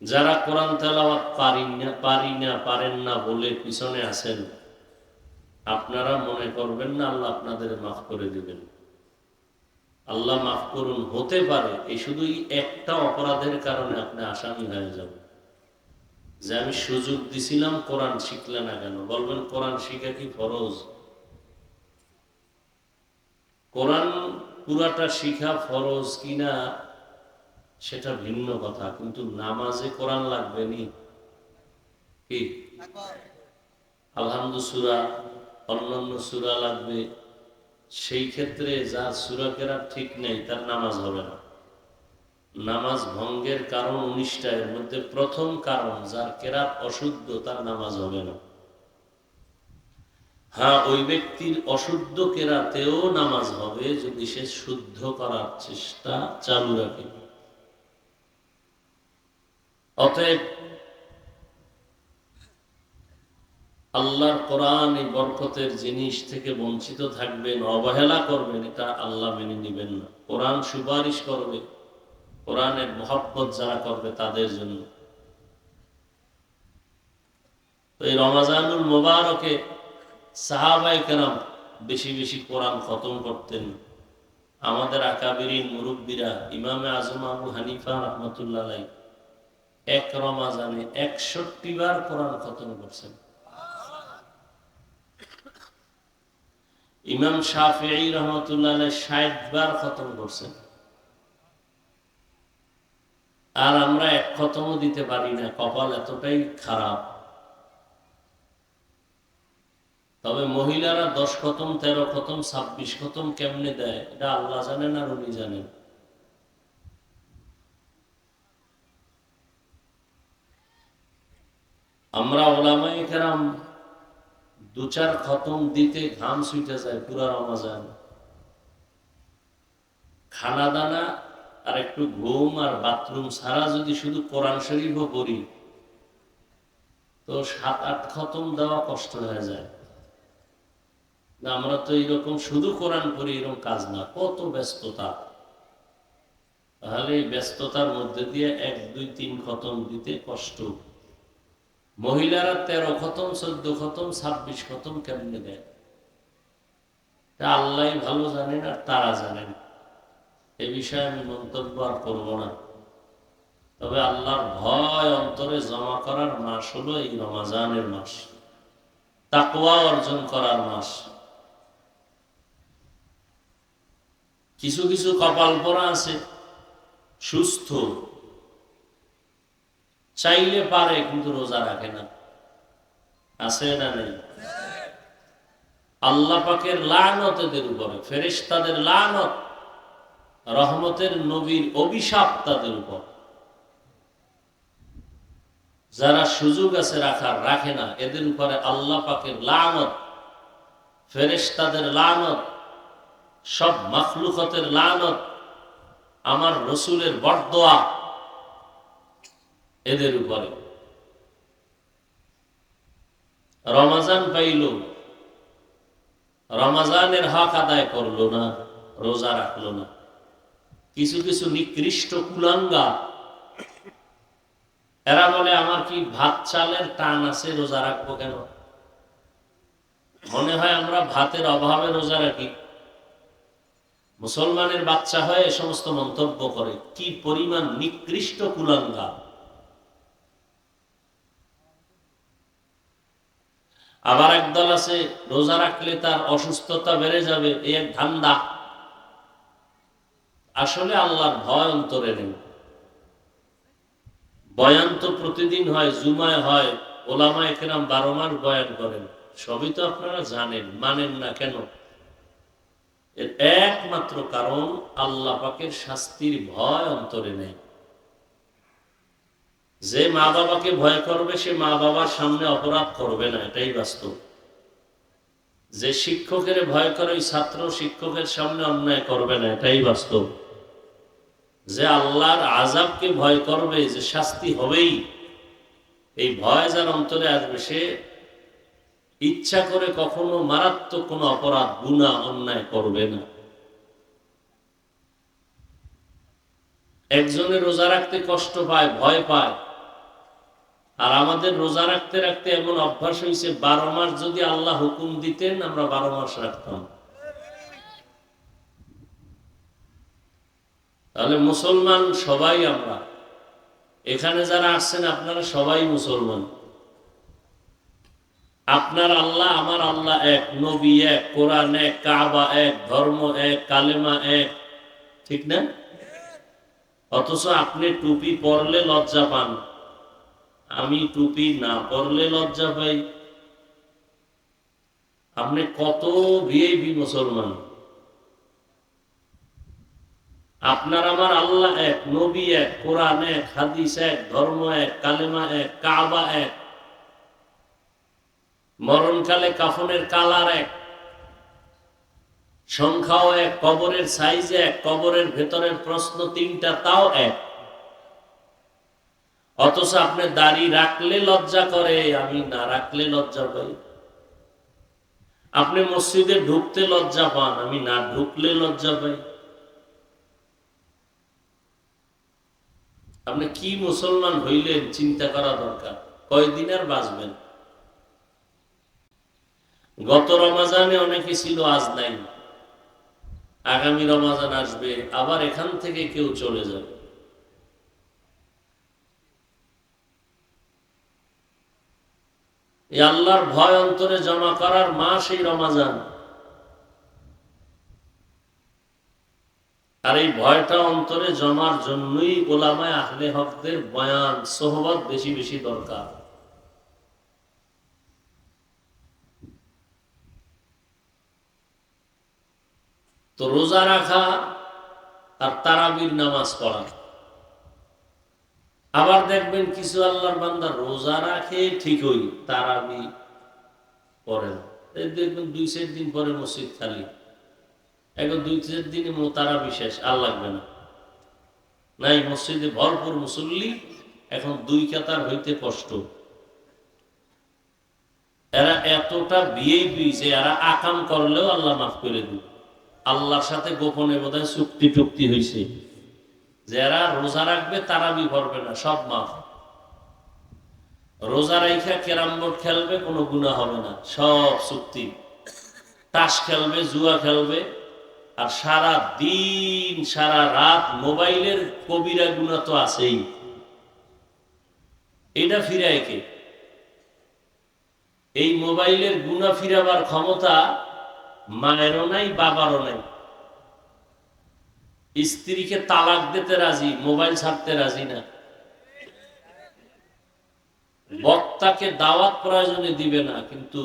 যারা কোরআন তেলাওয়াত পারেন না বলে পিছনে আছেন, আপনারা মনে করবেন না আল্লাহ আপনাদের মাফ করে দিবেন। আল্লাহ মাফ করুন, হতে পারে এই শুধুই একটা অপরাধের কারণে আপনি আসামি হয়ে যাবেন, যে আমি সুযোগ দিছিলাম, কোরআন শিখলে না কেন। বলবেন কোরআন শিখা কি ফরজ? কোরআন পুরাটা শিখা ফরজ কিনা সেটা ভিন্ন কথা, কিন্তু নামাজে কোরআন লাগবে নি কি? আলহামদু সূরা, অন্যান্য সূরা লাগবে। সেই ক্ষেত্রে যার সূরা কেরাত ঠিক নেই তার নামাজ হবে না। নামাজ ভঙ্গের কারণ 19টা, এর মধ্যে প্রথম কারণ যার কেরাত অশুদ্ধ, তার নামাজ হবে না। হ্যাঁ, ওই ব্যক্তির অশুদ্ধ কেরাতেও নামাজ হবে যদি সে শুদ্ধ করার চেষ্টা চালু রাখে। অতএব আল্লাহর কোরআন এই বরকতের জিনিস থেকে বঞ্চিত থাকবেন, অবহেলা করবেন, এটা আল্লাহ মেনে নিবেন না। কোরআন সুপারিশ করবে, কোরআনের মহব্বত যারা করবে তাদের জন্য। তো এই রমজানুল মুবারকে সাহাবায়ে কেরাম বেশি বেশি কোরআন খতম করতেন। আমাদের আকাবিরিন মুরব্বীরা, ইমামে আজম আবু হানিফা রাহমাতুল্লাহ আলাইহি এক রমজানে 61 বার কোরআন খতম করছেন। ইমাম শাফিঈ রাহমাতুল্লাহ আলাইহি 60 বার খতম করছেন। আর আমরা এক খতমও দিতে পারি না, কপাল এতটাই খারাপ। তবে মহিলারা 10 খতম, 13 খতম, 26 খতম কেমনে দেয় এটা আল্লাহ জানেন আর উনি জানেন। আমরা ওলামায়ে কেরাম 2-4 খতম দিতে ঘাম ছুটে যায় পুরা রমাজান। খানা দানা আর একটু ঘুম আর বাথরুম ছাড়া যদি শুধু কোরআন শরীফও পড়ি তো 7-8 খতম দেওয়া কষ্ট হয়ে যায়। না, আমরা তো এইরকম শুধু কোরআন পড়ি এরকম কাজ না, কত ব্যস্ততা। তাহলে এই ব্যস্ততার মধ্যে দিয়ে 1, 2, 3 খতম দিতে কষ্ট। মহিলারা 13 খতম, 14 খতম, 26 খতম কেমনে দেয় আল্লাহ ভালো জানেন আর তারা জানেন। এ বিষয়ে আমি মন্তব্য আর করবো না। তবে আল্লাহর ভয় অন্তরে জমা করার মাস হলো এই রমাজানের মাস, তাকওয়া অর্জন করার মাস। কিছু কিছু কপাল পোড়া আছে, সুস্থ, চাইলে পারে কিন্তু রোজা রাখে না, আছে না নেই? আল্লাহ পাকের লানত এদের উপরে, ফেরেশতাদের লানত, রহমতের নবীর অভিশাপ তাদের উপর। যারা সুযোগ আছে রাখার রাখে না, এদের উপরে আল্লাহ পাকের লানত, ফেরেশতাদের লানত, সব মাখলুকতের লানত, আমার রসুলের বরদোয়া এদের উপরে। রমাজান পাইল, রমাজানের হক আদায় করলো না, রোজা রাখলো না। কিছু কিছু নিকৃষ্ট কুলাঙ্গা, এরা বলে আমার কি ভাত চালের টান আছে, রোজা রাখবো কেন? মনে হয় আমরা ভাতের অভাবে রোজা রাখি। মুসলমানের বাচ্চা হয়ে এ সমস্ত মন্তব্য করে, কি পরিমাণ নিকৃষ্ট কুলাঙ্গা। আবার একদল আছে রোজা রাখলে তার অসুস্থতা বেড়ে যাবে, এই এক ধান্দা। আসলে আল্লাহর ভয় অন্তরে নেই। বয়ান তো প্রতিদিন হয়, জুমায় হয়, ওলামায়ে কেরাম 12 মাস বয়ান করেন, সবই তো আপনারা জানেন, মানেন না কেন? এর একমাত্র কারণ আল্লাহ পাকের শাস্তির ভয় অন্তরে নেই। যে মা বাবাকে ভয় করবে সে মা বাবার সামনে অপরাধ করবে না, এটাই বাস্তব। যে শিক্ষকের ভয় করে ওই ছাত্র শিক্ষকের সামনে অন্যায় করবে না, এটাই বাস্তব। যে আল্লাহর আযাবকে ভয় করবে, যে শাস্তি হবেই, এই ভয় যার অন্তরে আসবে সে ইচ্ছা করে কখনো মারাত্মক কোনো অপরাধ, গুনাহ, অন্যায় করবে না। একজনের রোজা রাখতে কষ্ট পায়, ভয় পায়, আর আমাদের রোজা রাখতে রাখতে এমন অভ্যাস হয়েছে 12 মাস যদি আল্লাহ হুকুম দিতেন আমরা 12 মাস রাখতাম। তাহলে মুসলমান সবাই আমরা, এখানে যারা আসছেন আপনারা সবাই মুসলমান। আপনার আল্লাহ আমার আল্লাহ এক, নবী এক, কোরআন এক, কাবা এক, ধর্ম এক, কালেমা এক, ঠিক না? অথচ আপনি টুপি পরলে লজ্জা পান, আমি টুপি না পরলে লজ্জা পাই। আপনি কত ভিআইপি মুসলমান। আপনার আমার আল্লাহ এক, নবী এক, কোরআন এক, হাদিস এক, ধর্ম এক, কালেমা এক, কাবা এক, মরণকালে কাফনের কালার এক, সংখ্যাও এক, কবরের সাইজ এক, কবরের ভেতরের প্রশ্ন 3টা তাও এক। অথচ আপনি দাড়ি রাখলে লজ্জা করে, আমি না রাখলে লজ্জা পাই। আপনি মসজিদে ঢুকতে লজ্জা পান, আমি না ঢুকলে লজ্জা পাই। আপনি কি মুসলমান হইলেন চিন্তা করা দরকার। কয়দিন আর বাঁচবেন? গত রমাজানে অনেকে ছিল, আজ নাই। আগামী রমাজান আসবে, আবার এখান থেকে কেউ চলে যাবে। এই আল্লাহর ভয় অন্তরে জমা করার মাস এই রমাজান। আর এই ভয়টা অন্তরে জমার জন্যই ওলামায়ে আহলে হকদের বয়ান সোহবত বেশি বেশি দরকার। তো রোজা রাখা আর তারাবির নামাজ পড়া। আবার দেখবেন কিছু আল্লাহর বান্দা রোজা রাখে ঠিকই, তারাবি পড়ে না। দেখবেন 2-4 দিন পরে মসজিদ খালি, এখন 2-4 দিনে তারাবি শেষ, আর লাগবে না। নাই, মসজিদে ভরপুর মুসল্লি, এখন 2 কাতার হইতে কষ্ট। এরা এতটা ভিআইপি যে এরা আকাম করলেও আল্লাহ মাফ করে দিবে। আল্লাহর সাথে গোপনে বোধহয় চুক্তি টুক্তি হয়েছে, যারা রোজা রাখবে তারাবি পড়বে না, সব মাফ। রোজা রাইখা ক্যারাম বোর্ড খেলবে, কোনো গুনাহ হবে না, সব চুক্তি। তাস খেলবে, জুয়া খেলবে, আর সারা দিন সারা রাত মোবাইলের কবিরা গুনাহ তো আছেই। এটা ফিরায় কে? এই মোবাইলের গুনাহ ফিরাবার ক্ষমতা মায়েরও নাই, বাবারও নাই। স্ত্রীকে তালাক দিতে রাজি, মোবাইল ছাড়তে রাজি না। বক্তাকে দাওয়াত প্রয়োজনে দিবে না, কিন্তু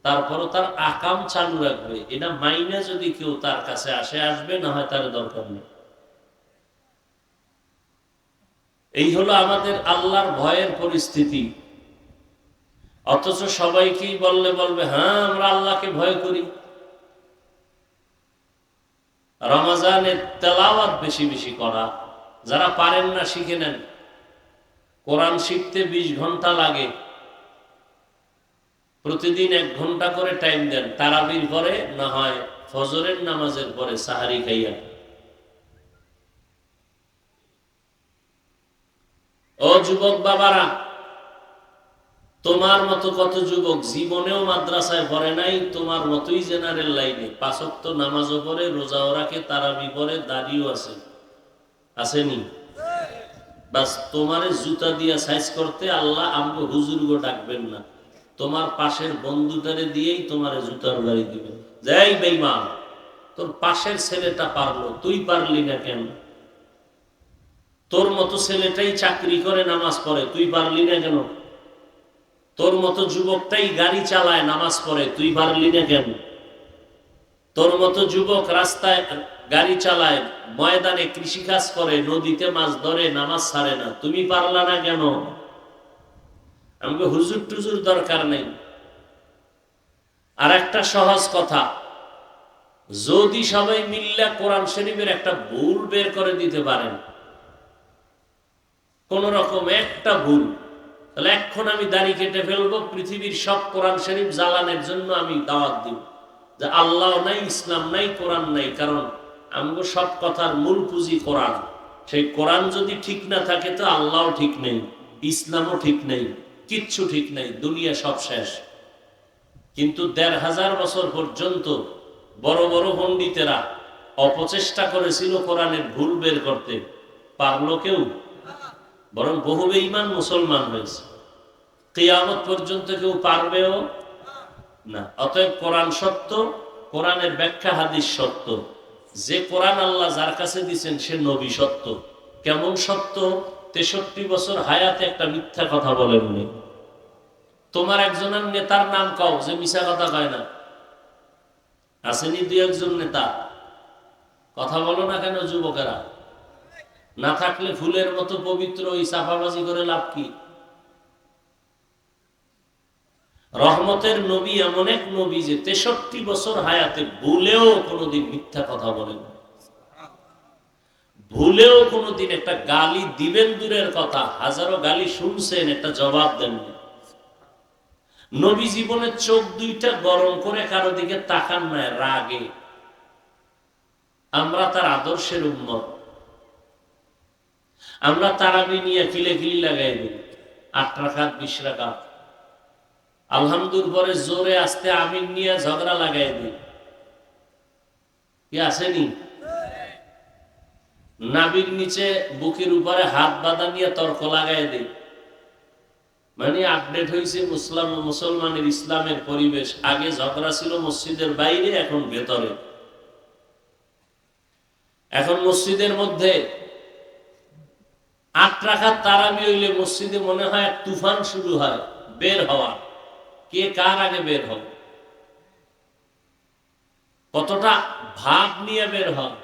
তারপরও তার আকাম চালু রাখবে। এটা মাইনে যদি কেউ তার কাছে আসবে, না হয় তার দরকার নেই। এই হলো আমাদের আল্লাহর ভয়ের পরিস্থিতি। অথচ সবাইকেই বলবে হ্যাঁ আমরা আল্লাহকে ভয় করি। রমজানের তেলাওয়াত বেশি বেশি করা, যারা পারেন না শিখে নেন। কোরআন শিখতে 20 ঘন্টা লাগে, প্রতিদিন 1 ঘন্টা করে টাইম দেন। তারাবির পরে, না হয় ফজরের নামাজের পরে সাহারি খাইয়া। ও যুবক বাবারা, তোমার মতো কত যুবক জীবনেও মাদ্রাসায় পড়ে নাই, তোমার মতোই জেনারেল লাইনে 5 ওয়াক্ত নামাজও পড়ে, রোজাও রাখে, তারাবি পড়ে, দাড়িও আছে, আসেনি? বাস তোমারে জুতা দিয়া সাইজ করতে আল্লাহ আমগো হুজুরগো ডাকবেন না, তোমার পাশের বন্ধুটারে দিয়েই তোমারে জুতার বাড়ি দিবেন। যাই বেঈমান, তোর পাশের ছেলেটা পারলো, তুই পারলি না কেন? তোর মতো ছেলেটাই চাকরি করে, নামাজ পড়ে, তুই পারলি না কেন? তোর মতো যুবকটাই গাড়ি চালায়, নামাজ পড়ে, তুই পারলি না কেন? তোর মতো যুবক রাস্তায় গাড়ি চালায়, ময়দানে কৃষিকাজ করে, নদীতে মাছ ধরে, নামাজ ছাড়ে না, তুমি পারলা না কেন? আমাকে হুজুর টুজুর দরকার নেই। আর একটা সহজ কথা, যদি সবাই মিল্লা কোরআন শরীফের একটা ভুল বের করে দিতে পারেন, কোন রকম একটা ভুল, তাহলে এখন আমি দাড়ি কেটে ফেলবো, পৃথিবীর সব কোরআন শরীফ জ্বালানোর জন্য আমি দাওয়াত দিব যে আল্লাহ নাই, ইসলাম নাই, কোরআন নাই। কারণ আমগো সব কথার মূল পুঁজি কোরআন। সেই কোরআন যদি ঠিক না থাকে তো আল্লাহও ঠিক নেই, ইসলামও ঠিক নেই, কিচ্ছু ঠিক নেই, দুনিয়া সব শেষ। কিন্তু 1500 বছর পর্যন্ত বড় বড় পণ্ডিতেরা অপচেষ্টা করেছিল কোরআনের ভুল বের করতে, পারলো কেউ? বরং বহু বেঈমান মুসলমান হয়েছে। কিয়ামত পর্যন্ত কেউ পারবেও না। অতএব কোরআন সত্য, কোরআনের ব্যাখ্যা হাদিস সত্য। যে কোরআন আল্লাহ যার কাছে দিয়েছেন সে নবী সত্য। কেমন সত্য? 63 বছর হায়াতে একটা মিথ্যা কথা বলেননি। তোমার একজনের নেতার নাম কও যে মিছা কথা কয় না, আসেনি 2-1 নেতা? কথা বলো না কেন যুবকেরা? না থাকলে ফুলের মতো পবিত্র ওই চাপাবাজি করে লাভ কি? রহমতের নবী এমন এক নবী যে 63 বছর হায়াতে ভুলেও কোনোদিন মিথ্যা কথা বলেন, ভুলেও কোনোদিন একটা গালি দিবেন দূরের কথা, হাজারো গালি শুনছেন, একটা জবাব দেন। নবী জীবনের চোখ দুইটা গরম করে কারো দিকে তাকান না রাগে। আমরা তার আদর্শের উম্মত। আমরা তারাবি নিয়ে কিলে লাগাই দিই, 8 রাকাত 20 রাকাত, আলহামদুলিল্লাহ পরে জোরে আস্তে আমিন নিয়ে ঝগড়া লাগাই দিই। কি আসেনি? নাবির নিচে বুকের উপরে হাত বাঁধা নিয়ে তর্ক লাগাই দিই। মানে আপডেট হয়েছে মুসলমানের ইসলামের পরিবেশ। আগে ঝগড়া ছিল মসজিদের বাইরে, এখন ভেতরে। এখন মসজিদের মধ্যে 8 রাকাত তারাবি হইলে মসজিদে মনে হয় এক তুফান শুরু হয় বের হওয়া, কে কার আগে বের হবে, কতটা ভাব নিয়ে বের হয়,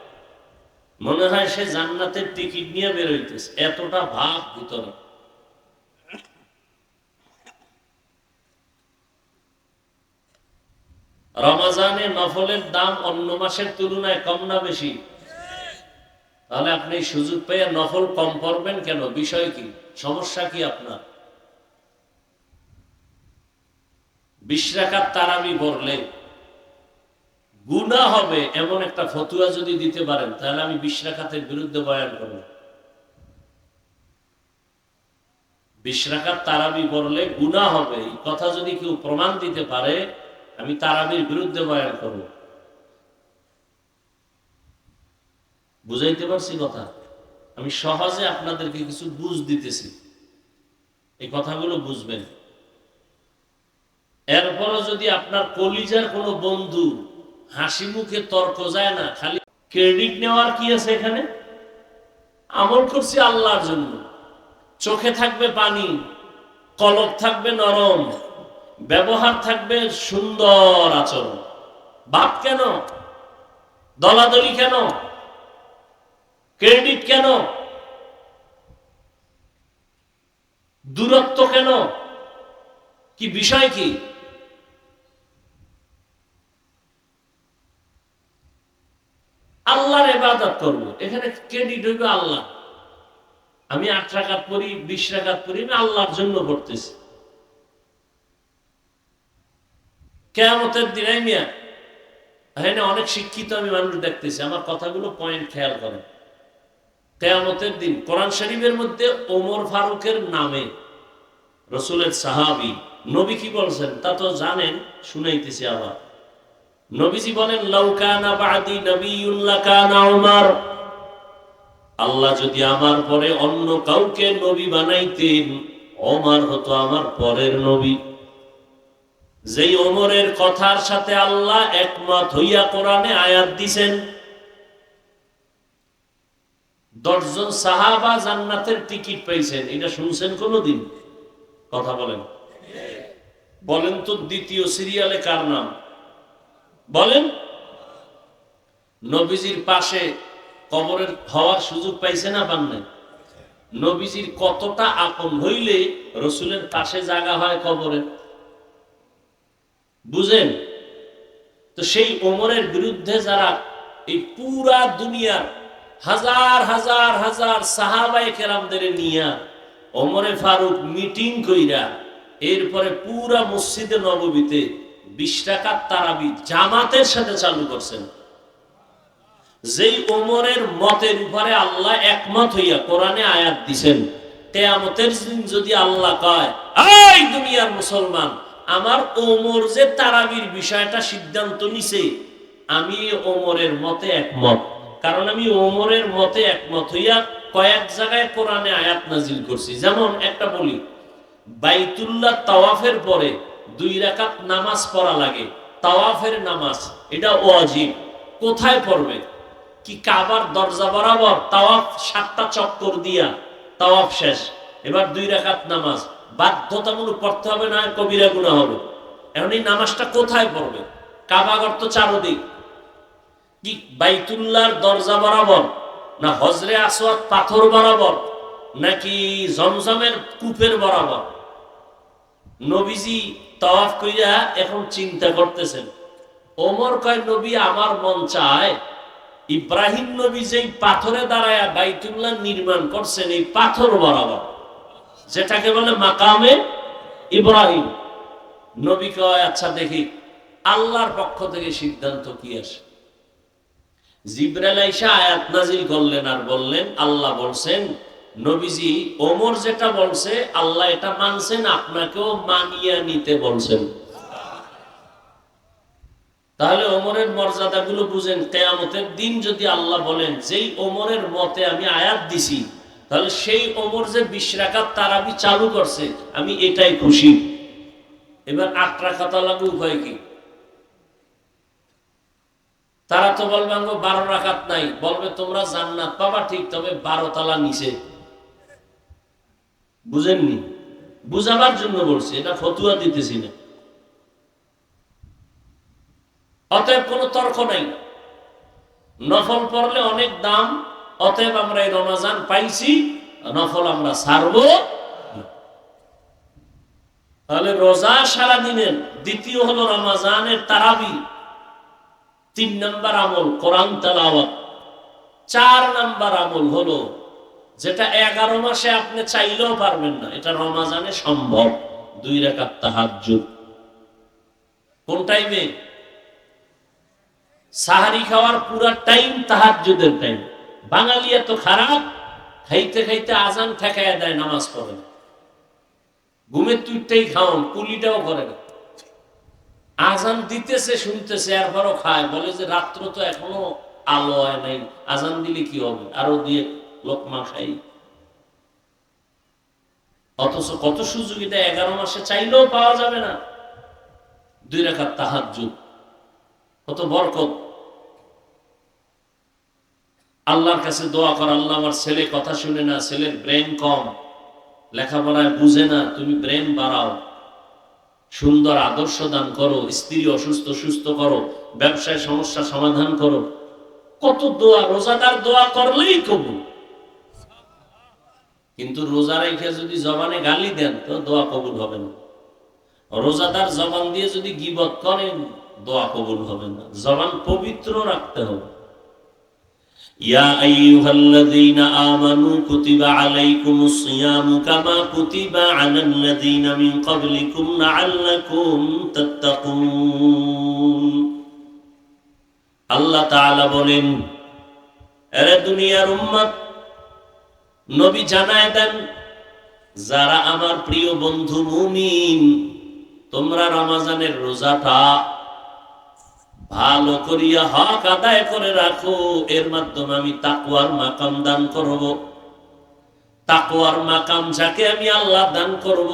মনে হয় সে জান্নাতের টিকিট নিয়ে বের হইতেছে, এতটা ভাব ভিতরে। রমাজানে নফলের দাম অন্য মাসের তুলনায় কম না বেশি? তাহলে আপনি সুযোগ পেয়ে নফল কম পড়বেন কেন? বিষয় কি, সমস্যা কি আপনার? 20 রাকাত তারাবি পড়লে গুনাহ হবে এমন একটা ফতুয়া যদি দিতে পারেন, তাহলে আমি 20 রাকাতের বিরুদ্ধে বয়ান করব। 20 রাকাত তারাবি পড়লে গুনাহ হবে এই কথা যদি কেউ প্রমাণ দিতে পারে, আমি তারাবির বিরুদ্ধে বয়ান করব। বুঝাইতে পারছি কথা? আমি সহজে আপনাদেরকে কিছু বুঝ দিতেছি, এই কথাগুলো বুঝবেন। এরপরও যদি আপনার কলিজার কোনো বন্ধু হাসি মুখে তর্ক যায় না, খালি ক্রেডিট নেওয়ার কি আছে এখানে? আমল করছি আল্লাহর জন্য, চোখে থাকবে পানি, কলব থাকবে নরম, ব্যবহার থাকবে সুন্দর আচরণ, বাপ কেন, দলাদলি কেন, ক্রেডিট কেন, দূরত্ব কেন, কি বিষয় কি? আল্লাহর ইবাদত করব, এখানে ক্রেডিট হইবে আল্লাহ। আমি 8 রাকাত পড়ি, 20 রাকাত পড়ি, আমি আল্লাহর জন্য পড়তেছি। কিয়ামতের দিন মিয়া, এখানে অনেক শিক্ষিত আমি মানুষ দেখতেছি, আমার কথাগুলো পয়েন্ট খেয়াল করেন। কিয়ামতের দিন কোরআন শরীফের মধ্যে ওমর ফারুকের নামে, রাসূলের সাহাবী, নবী কি বলছেন তা তো জানেন, শুনাইতেছি আবার। নবীজি বলেন, লাউ কানা বাদি নবিয়্যুন লাকানা উমর, আল্লাহ যদি আমার পরে অন্য কাউকে নবী বানাইতেন, ওমর হতো আমার পরের নবী। যেই ওমরের কথার সাথে আল্লাহ একমত হইয়া কোরআনে আয়াত দিছেন, 10 জন সাহাবা জান্নাতের টিকিট পাইছেন, এটা শুনছেন কোনদিন? কথা বলেন, বলেন তো দ্বিতীয় সিরিয়ালে কার নাম বলেন? নবীজির পাশে কবরের হওয়ার সুযোগ পাইছে না পান নাই? নবীজির কতটা আপন হইলে রসুলের পাশে জায়গা হয় কবরে, বুঝেন? তো সেই ওমরের বিরুদ্ধে যারা এই পুরা দুনিয়ার হাজার হাজার হাজার সাহাবায়ে কেরামদের নিয়া ওমরে ফারুক মিটিং কইরা এরপরে পুরা মসজিদে নববীতে 20 রাকাত তারাবি জামাতের সাথে চালু করছেন। যেই ওমরের মতের উপরে আল্লাহ একমত হইয়া কোরআনে আয়াত দিছেন, কিয়ামতের দিন যদি আল্লাহ কয়, এই দুনিয়ার মুসলমান, আমার ওমর যে তারাবির বিষয়টা সিদ্ধান্ত নিছে, আমি ওমরের মতে একমত, কারণ আমি ওমরের মতে একমত হইয়া কয়েক জায়গায় কোরআনে আয়াত নাজিল করছি। যেমন একটা বলি, বাইতুল্লাহ তাওয়াফের পরে 2 রাকাত নামাজ পড়া লাগে, তাওয়াফের নামাজ, এটা ওয়াজিব। কোথায় পড়বে? কি কাবার দরজা বরাবর তাওয়াফ 7টা চক্কর দিয়া তাওয়াফ শেষ, এবার 2 রাকাত নামাজ বাধ্যতামূলক পড়তে হবে, না কবিরা গুনাহ হবে। এখন এই নামাজটা কোথায় পড়বে? কাবাগর তো চারদিক, কি বাইতুল্লাহর দরজা বরাবর, না হজরে আসওয়াদ পাথর বরাবর, নাকি জমজমের কূপের বরাবর? নবীজি তাওয়াফ কইরা এখন চিন্তা করতেছেন। ওমর কয়, নবী আমার মন চায় ইব্রাহিম নবী যেই পাথরে দাঁড়ায়া বাইতুল্লাহ নির্মাণ করছেন, এই পাথর বরাবর, যেটাকে বলে মাকামে ইব্রাহিম। নবী কয়, আচ্ছা দেখি আল্লাহর পক্ষ থেকে সিদ্ধান্ত কি আসে। জিবরাইল আইসা আয়াত নাজিল করলেন আর বললেন, আল্লাহ বলছেন, নবীজি ওমর যেটা বলছে আল্লাহ এটা মানছেন, আপনাকেও মানিয়ে নিতে বলছেন। তাহলে ওমরের মর্যাদাগুলো বুঝেন। কিয়ামতের দিন যদি আল্লাহ বলেন, যেই ওমরের মতে আমি আয়াত দিছি, তাহলে সেই ওমর যে 20 রাকাত তারাবি চালু করছে, আমি এটাই খুশি। এবার 8 রাকাত লাগবে, উপায় কি? তারা তো বলবে আমাকে 12 রাকাত নাই, বলবে তোমরা জান্নাত পাবা ঠিক, তবে 12 তলা নিচে। বুঝেননি? বুঝাবার জন্য বলছি, এটা ফতুয়া দিতেছি না। অতএব কোনো তর্ক নাই, নফল পড়লে অনেক দাম, অতএব আমরা এই রমজান পাইছি, নফল আমরা ছাড়বো। তাহলে রোজা সারা দিনের, দ্বিতীয় হলো রমজানের তারাবি, 3 নম্বর আমল কোরআন তেলাওয়াত, 4 নম্বর আমল হলো যেটা 11 মাসে আপনি চাইলেও পারবেন না, এটা রমজানে সম্ভব, 2 রাকাত তাহাজ্জুদ। কোন টাইমে? সাহারি খাওয়ার পুরা টাইম তাহাজ্জুদের টাইম। বাঙালি এত খারাপ, খাইতে খাইতে আজান ঠেকায় দেয়, নামাজ পড়ে না। ঘুমের তুইটাই খাওন, কুলিটাও করে না। আজান দিতেছে শুনতেছে, এরপরও খায়, বলে যে রাত্র তো এখনো আলো হয় নাই, আজান দিলে কি হবে, আরো দিয়ে লোকমা খাই। অথচ কত সুযোগ, এটা 11 মাসে চাইলেও পাওয়া যাবে না। 2 রাকাত তাহাজ্জুদ, কত বরকত। আল্লাহর কাছে দোয়া কর, আল্লাহ আমার ছেলে কথা শুনে না, ছেলের ব্রেন কম, লেখাপড়ায় বুঝে না, তুমি ব্রেন বাড়াও, সুন্দর আদর্শ দান করো, স্ত্রী অসুস্থ সুস্থ করো, ব্যবসায় সমস্যা সমাধান করো। কত দোয়া, রোজাদার দোয়া করলেই কবুল। কিন্তু রোজা রেখে যদি জবানে গালি দেন তো দোয়া কবুল হবে না। রোজাদার জবান দিয়ে যদি গীবত করেন দোয়া কবুল হবে না। জবান পবিত্র রাখতে হবে। ইয়া আইয়ুহাল্লাযীনা আমানু কুতিবা আলাইকুমুস সিয়ামু কামা কুতিবা আলাল্লাযীনা মিন ক্বাবলিকুম লাআল্লাকুম তাত্তাকুন। আল্লাহ তাআলা বলেন, এরে দুনিয়ার উম্মত, নবী জানায় দেন, যারা আমার প্রিয় বন্ধু মুমিন, তোমরা রমজানের রোজাটা ভালো করিয়া হক আদায় করে রাখো, এর মাধ্যমে আমি তাকওয়ার মাকাম দান করব। তাকওয়ার মাকাম যাকে আমি আল্লাহ দান করব,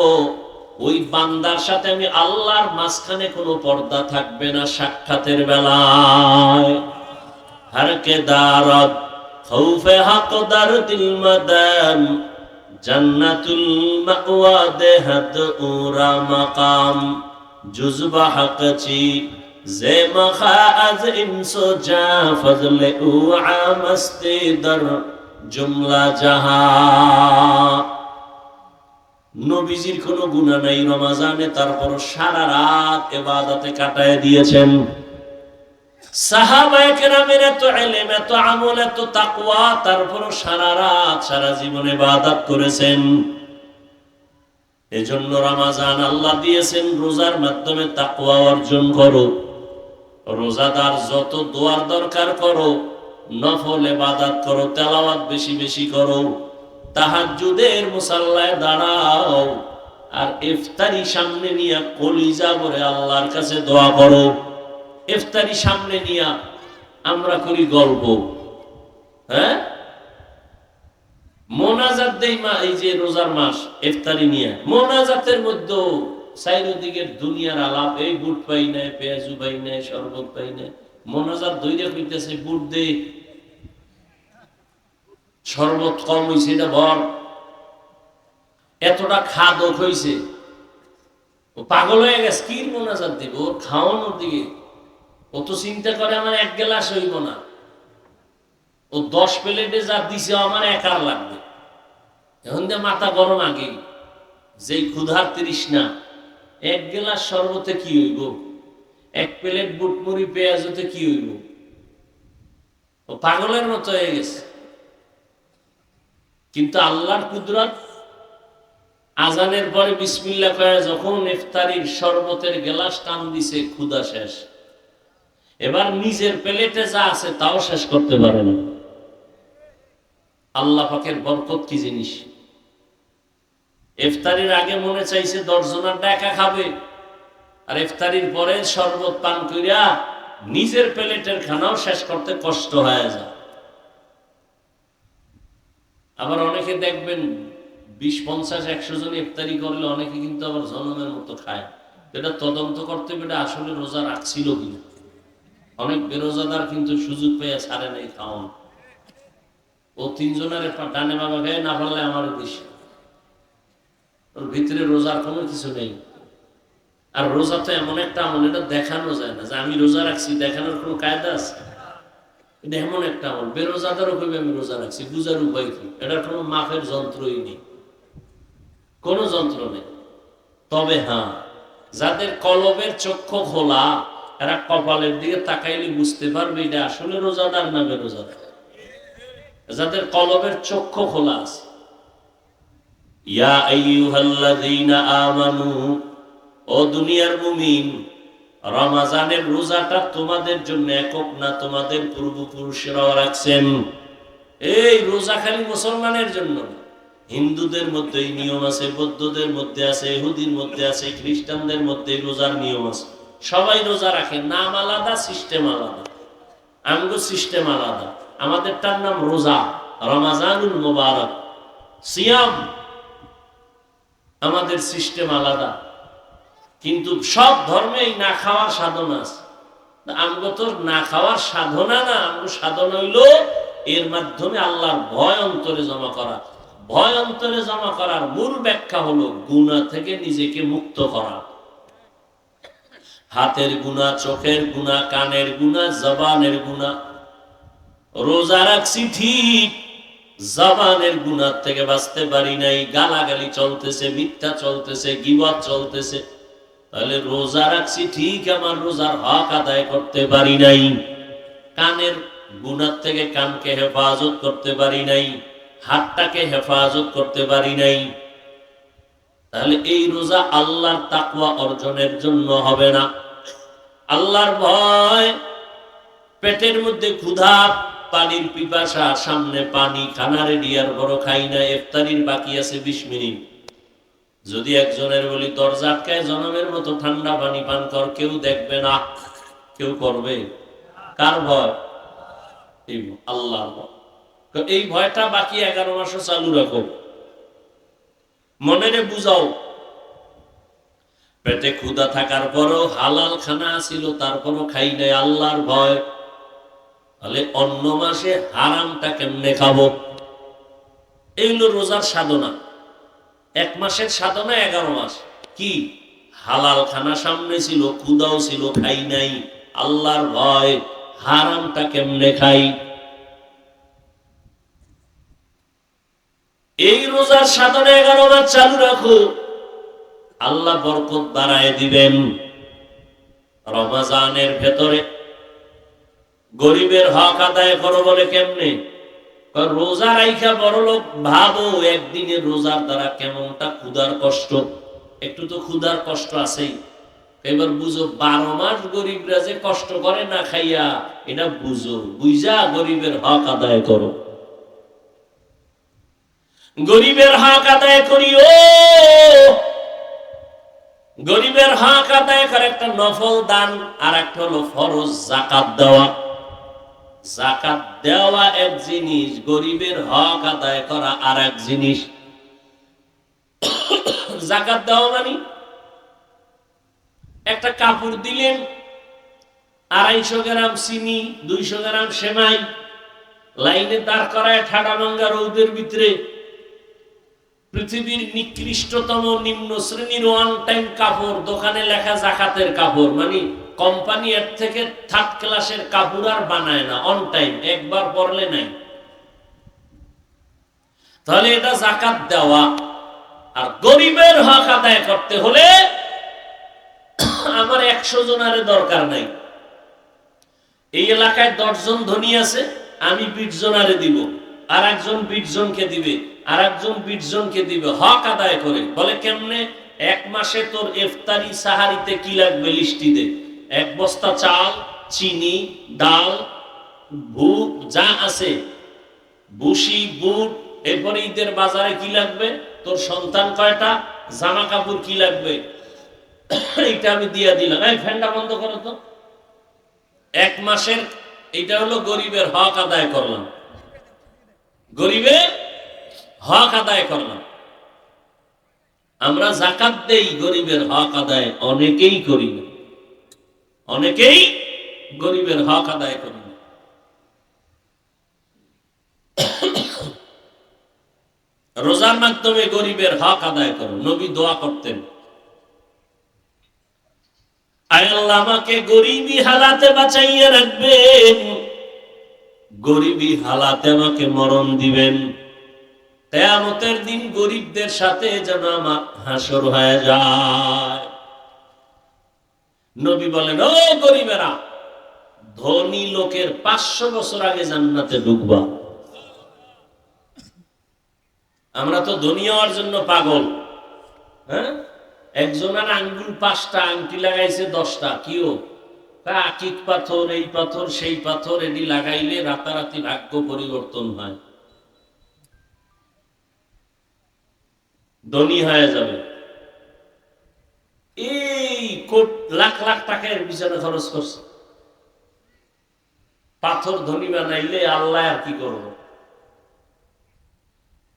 ওই বান্দার সাথে আমি আল্লাহর মাঝখানে কোনো পর্দা থাকবে না সাক্ষাতের বেলায়। হর কে দারত খৌফে হক দারদিল মাদান, জান্নাতুল মাওয়া দেহাত উরা মাকাম, জুজবা হক চি জে মখা আজ ইনসো জা ফজলে উ আমস্তি দর জুমলা জাহা। নবীজির কোনো গুনাহ নাই রমজানে, তারপর সারা রাত ইবাদতে কাটায় দিয়েছেন। সাহাবায়ে কেরামের এত ইলম, এত আমল, এত তাকওয়া, তারপর সারা রাত সারা জীবন ইবাদত করেছেন। এজন্য রমজান আল্লাহ দিয়েছেন রোজার মাধ্যমে তাকওয়া অর্জন করো। রোজাদার যত দোয়ার দরকার করো, নফল ইবাদত করো, তেলাওয়াত বেশি বেশি করো, তাহাজ্জুদের মুসাল্লায় দাঁড়াও, আর ইফতারি সামনে নিয়ে কলিজা ভরে আল্লাহর কাছে দোয়া করো। ইফতারি সামনে নিয়ে আমরা করি গল্প, হ্যাঁ, মোনাজাত দেই মা, এই যে রোজার মাস, ইফতারি নিয়ে মোনাজাতের মধ্যে চারিদিকের দুনিয়ার আলাপ, এই বুট পাই নাই, পেঁয়াজু পাই নাই, শরবত পাই নাই, মোনাজাত দইরা কইতেছে বুট দে, শরবত কম হইছে এটা ভর, এতটা খাদক হইছে, ও পাগল হয়ে গেছে, কি মোনাজাত দিব, ওর খাওয়ানোর দিকে ও তো চিন্তা করে আমার 1 গ্লাস হইব না, ও 10 প্লেটে যা দিছে আমার একার লাগবে। এখন যে মাথা গরম, আগে যেই ক্ষুধার তৃষ্ণা, 1 গ্লাস শরবতে কি হইব, 1 প্লেট বুটমুড়ি পেঁয়াজতে কি হইব, ও পাগলের মতো হয়ে গেছে। কিন্তু আল্লাহর কুদরত, আজানের পরে বিসমিল্লাহ কয়ে যখন ইফতারির শরবতের গ্লাস টান দিছে, ক্ষুধা শেষ, এবার নিজের প্লেটে যা আছে তাও শেষ করতে পারে না। আল্লাহ পাকের বরকত কি জিনিস! ইফতারির আগে মনে চাইছে 10 জনের একা খাবে, আর ইফতারির পরে শরবত পান কইরা নিজের প্লেটের খানাও শেষ করতে কষ্ট হয়ে যায়। আবার অনেকে দেখবেন 20, 50, 100 জন ইফতারি করলে অনেকে কিন্তু আবার জনমের মতো খায়। এটা তদন্ত করতে হবে, এটা আসলে রোজা রাখছিল কিনা। অনেক বেরোজাদার কিন্তু সুযোগ পেয়ে ছাড়ে নাই খাওয়ান। ও তিনজনের ডানে বাবা গায়ে না পারলে আমার বেশি, ওর ভিতরে রোজার কোনো কিছু নেই। আর রোজা তো এমন একটা আমল, এটা দেখানো যায় না যে আমি রোজা রাখছি, দেখানোর কোনো কায়দা আছে? এটা এমন একটা আমল, বেরোজাদারও কইবে আমি রোজা রাখছি, বুঝার উপায় কি? এটার কোনো মাপের যন্ত্রই নেই, কোনো যন্ত্র নেই। তবে হ্যাঁ, যাদের কলবের চক্ষু খোলা, এরা কপালের দিকে তাকাইলে বুঝতে পারবে এটা আসলে রোজাদার না বেরোজাদার। যাদের কলবের চক্ষু খোলা আছে। ইয়া আইয়ুহাল্লাযীনা আমানু, ও দুনিয়ার মুমিন, রমজানের রোজাটা তোমাদের জন্য একক না, তোমাদের পূর্বপুরুষেরাও রাখছেন। এই রোজা খালি মুসলমানের জন্য না, হিন্দুদের মধ্যে এই নিয়ম আছে, বৌদ্ধদের মধ্যে আছে, ইহুদির মধ্যে আছে, খ্রিস্টানদের মধ্যে রোজার নিয়ম আছে। সবাই রোজা রাখে, নাম আলাদা, সিস্টেম আলাদা। আমগো সিস্টেম আলাদা, আমাদেরটার নাম রোজা, রমাজানুল মুবারক, সিয়াম। আমাদের সিস্টেম আলাদা, কিন্তু সব ধর্মেই না খাওয়ার সাধনা আছে। আমগো তো না খাওয়ার সাধনা না, আমগো সাধনা হইল এর মাধ্যমে আল্লাহর ভয় অন্তরে জমা করা। ভয় অন্তরে জমা করার মূল ব্যাখ্যা হলো গুনাহ থেকে নিজেকে মুক্ত করা। হাতের গুনাহ, চোখের গুনাহ, কানের গুনাহ, জবানের গুনাহ। রোজা রাখছি ঠিক, জবানের গুনাহ থেকে বাঁচতে পারি নাই, গালাগালি চলতেছে, মিথ্যা চলতেছে, গীবত চলতেছে। তাহলে রোজা রাখছি ঠিক, আমার রোজার হক আদায় করতে পারি নাই। কানের গুনাহ থেকে কানকে হেফাজত করতে পারি নাই, হাতটাকে হেফাজত করতে পারি নাই। তাহলে এই রোজা আল্লাহর তাকওয়া অর্জনের জন্য হবে না। আল্লাহর ভয়, পেটের মধ্যে ক্ষুধা, পানির পিপাসা, সামনে পানি, খানা রেডি, আর বড় খাই না, ইফতারির বাকি আছে 20 মিনিট। যদি একজনের বলি দরজা আটকায়, জনমের মতো ঠান্ডা পানি পান কর, কেউ দেখবে না, কেউ করবে? কার ভয়? আল্লাহর ভয়। এই ভয়টা বাকি 11 মাসও চালু রাখো, মনেরে বুঝাও। পেটে ক্ষুধা থাকার পরও হালাল খানা ছিল, তারপরও খাই নাই, আল্লাহর ভয়। তাহলে অন্য মাসে হারামটা কেমনে খাবো? এই হলো রোজার সাধনা। 1 মাসের সাধনা 11 মাস। কি? হালাল খানা সামনে ছিল, ক্ষুধাও ছিল, খাই নাই, আল্লাহর ভয়। হারামটা কেমনে খাই? এই রোজার সাধনা 11 মাস চালু রাখো, আল্লাহ বরকত বাড়ায় দিবেন। রমজানের ভেতরে গরিবের হক আদায় করো বলে কেমনে? রোজা রাইখা বড় লোক ভাবো, একদিনের রোজার দ্বারা কেমনটা ক্ষুধার কষ্ট। একটু তো ক্ষুধার কষ্ট আছেই। এবার বুঝো 12 মাস গরিবরা যে কষ্ট করে না খাইয়া, এটা বুঝো, বুঝা গরিবের হক আদায় করো। গরিবের হক আদায় করিও। গরিবের হক আদায় করে একটা নফল দান, আর একটা হলো ফরজ যাকাত দেওয়া। যাকাত দেওয়া এক জিনিস, গরিবের হক আদায় করা আর এক জিনিস। যাকাত দেওয়া মানে একটা কাপড় দিলেন, 250 গ্রাম চিনি, 200 গ্রাম সেমাই, লাইনে দাঁড় করায় ঠাডা ভাঙ্গা রৌদের ভিতরে, পৃথিবীর নিকৃষ্টতম নিম্ন শ্রেণীর ওয়ান টাইম কাপড়, দোকানে লেখা যাকাতের কাপড়, মানে কোম্পানি এর থেকে 3rd ক্লাসের কাপড় আর বানায় না, অন টাইম, একবার পরলে নাই। তাহলে এটা যাকাত দেওয়া। আর গরিবের হক আদায় করতে হলে আমার 100 জনের দরকার নাই। এই এলাকায় 10 জন ধনী আছে, আমি 20 জনারে দিব, আর একজন 20 জনকে দিবে, আর একজন 20 জনকে দিবে, হক আদায় করে। বলে কেমনে? 1 মাসে তোর ইফতারি সাহারিতে কি লাগবে লিস্টি দে। 1 বস্তা চাল, চিনি, ডাল, ভুট যা আছে, ভুসি, বুট। এরপরে ঈদের বাজারে কি লাগবে, তোর সন্তান কয়টা, জামা কাপড় কি লাগবে, এইটা আমি দিয়া দিলাম। এই ফ্যানটা বন্ধ করো তো। 1 মাসের এইটা হলো গরিবের হক আদায় করলাম, গরিবের হক আদায় করলাম। আমরা যাকাত দেই, গরিবের হক আদায় অনেকেই করি না, অনেকেই গরিবের হক আদায় করুন। রোজার মাধ্যমে গরিবের হক আদায় করুন। নবী দোয়া করতেন, আয় আল্লাহ আমাকে গরিবী হালাতে বাঁচাইয়া রাখবেন, গরিবী হালাতে আমাকে মরণ দিবেন, কিয়ামতের দিন গরিবদের সাথে যেন আমার হাসর হয়ে যায়। নবী বলেন, ও গরিবেরা, ধনী লোকের 500 বছর আগে জান্নাতে ঢুকবা। আমরা তো ধনী হওয়ার জন্য পাগল। হ্যাঁ, একজনের আঙ্গুল 5টা, আংটি লাগাইছে 10টা। কিও আকিক পাথর, এই পাথর, সেই পাথর, এটি লাগাইলে রাতারাতি ভাগ্য পরিবর্তন হয়, ধনী হয়ে যাবে। এই লাখ লাখ টাকার পিছনে খরচ করছে, পাথর ধনী বানাইলে আল্লাহ আর কি করবো?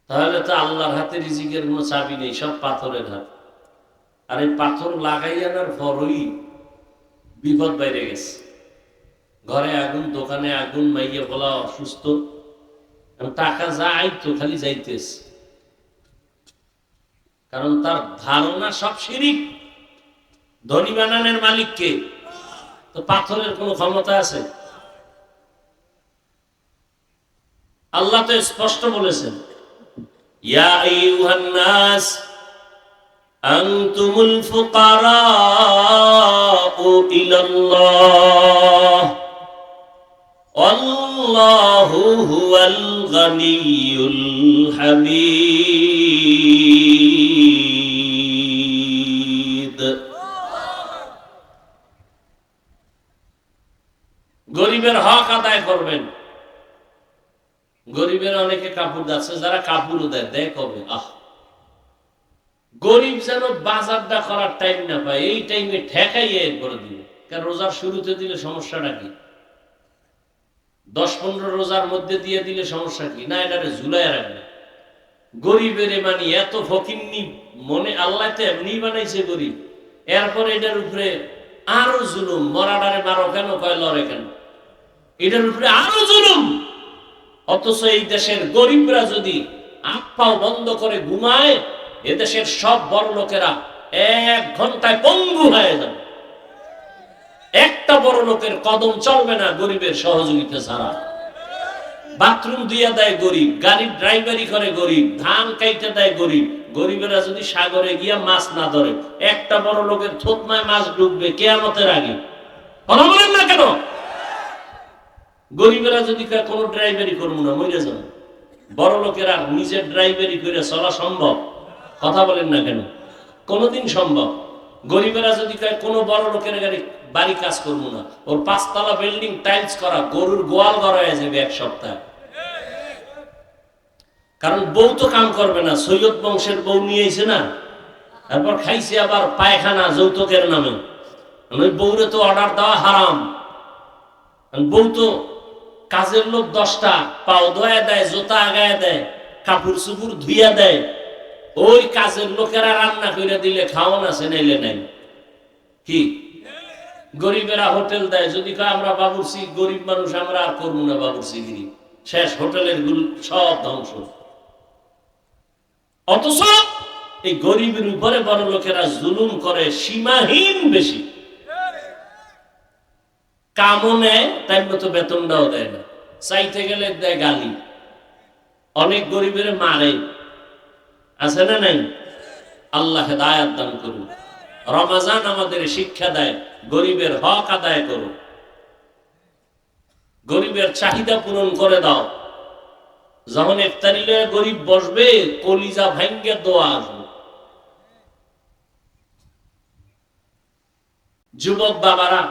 তাহলে তো আল্লাহর হাতে রিজিকের কোনো চাবি নেই, সব পাথরের হাত। আর এই পাথর লাগাই আনার পরই বিপদ বাইরে গেছে। ঘরে আগুন, দোকানে আগুন, মাইয়া বলা অসুস্থ, টাকা যায় তো খালি যাইতেছে, কারণ তার ধারণা সব শিরিক। ধনী বানানোর মালিক কে? তো পাথরের কোনো ক্ষমতা আছে? আল্লাহ তো স্পষ্ট বলেছেন, ইয়া আইয়ুহান নাস আনতুমুল ফুকারাউ ইলাল্লাহ আল্লাহু হুয়াল গনিয়ুল হামিদ। গরিবের হক আদায় করবেন। গরিবের অনেকে কাপড় আছে, যারা কাপড়ও দেয় কবে? গরিব যেন বাজারটা করার টাইম না পায়, এই টাইমে ঠেকাই করে দিবে। কারণ রোজার শুরুতে দিলে সমস্যাটা কি? 10-15 রোজার মধ্যে দিয়ে দিলে সমস্যা কি? না, এটা ঝুলাই রাখবে। গরিবের মানে এত ফকিন্নি মনে, আল্লাহ তো এমনি বানাইছে গরিব, এরপরে এটার উপরে আরো জুলুম। মরাডারে মারো কেন, কয় লড়ে কেন, এটার উপরে আরো জুলুম। অথচ এই দেশের গরিবরা যদি হাত পাও বন্ধ করে ঘুমায়, এদেশের সব বড় লোকেরা 1 ঘন্টায় পঙ্গু হয়ে যাবে। একটা বড় লোকের কদম চলবে না গরিবের সহযোগিতা ছাড়া। বাথরুম দিয়ে দেয় গরিব, গাড়ির ড্রাইভারি করে গরিব, ধান কাইতে দেয় গরিব। গরিবেরা যদি সাগরে গিয়া মাছ না ধরে, একটা বড় লোকের থতমায় মাছ ডুববে কিয়ামতের আগে। কথা বলেন না কেন? গরিবেরা যদি কোনো ড্রাইভারি করবো না, মরে যাবে। বড় লোকেরা নিজের ড্রাইভারি করে চলা সম্ভব? কথা বলেন না কেন? কোনদিন সম্ভব? গরিবেরা যদি কোনো বড় লোকের বাড়ি কাজ করবো না, ওর 5 তলা বিল্ডিং টাইলস করা, গরুর গোয়াল করা হয়ে যাবে 1 সপ্তাহ। কারণ বউ তো কাম করবে না, সৈয়দ বংশের বউ নিয়ে এসে না, তারপর খাইছে আবার পায়খানা যৌতুকের নামে। ওই বউরে তো অর্ডার দেওয়া হারাম। বউ তো কাজের লোক 10টা, পাও ধোয়া দেয়, জোতা আগায় দেয়, কাপড় চুপুর ধুইয়া দেয়। ওই কাজের লোকেরা রান্না করে দিলে খাওয়ান আছে, নাইলে নাই। কি গরিবেরা হোটেল দেয়, যদি কয় আমরা বাবুর্চি, গরিব মানুষ আমরা আর করবো না বাবুর্চিগিরি, শেষ, হোটেলের গুল সব ধ্বংস। অথচ এই গরিবের উপরে বড় লোকেরা জুলুম করে সীমাহীন বেশি। কামও নেয়, তাই মতো বেতনটাও দেয় না, চাইতে গেলে দেয় গালি। অনেক গরিবের মারে, আছে না নাই? আল্লাহ হেদায়েত দান করুন। রমজান আমাদের শিক্ষা দেয়, গরিবের হক আদায় করো, গরিবের চাহিদা পূরণ করে দাও। যখন ইফতারি লয়ে গরিব বসবে, কলিজা ভাঙ্গে দোয়া আসবে। যুবক বাবারা,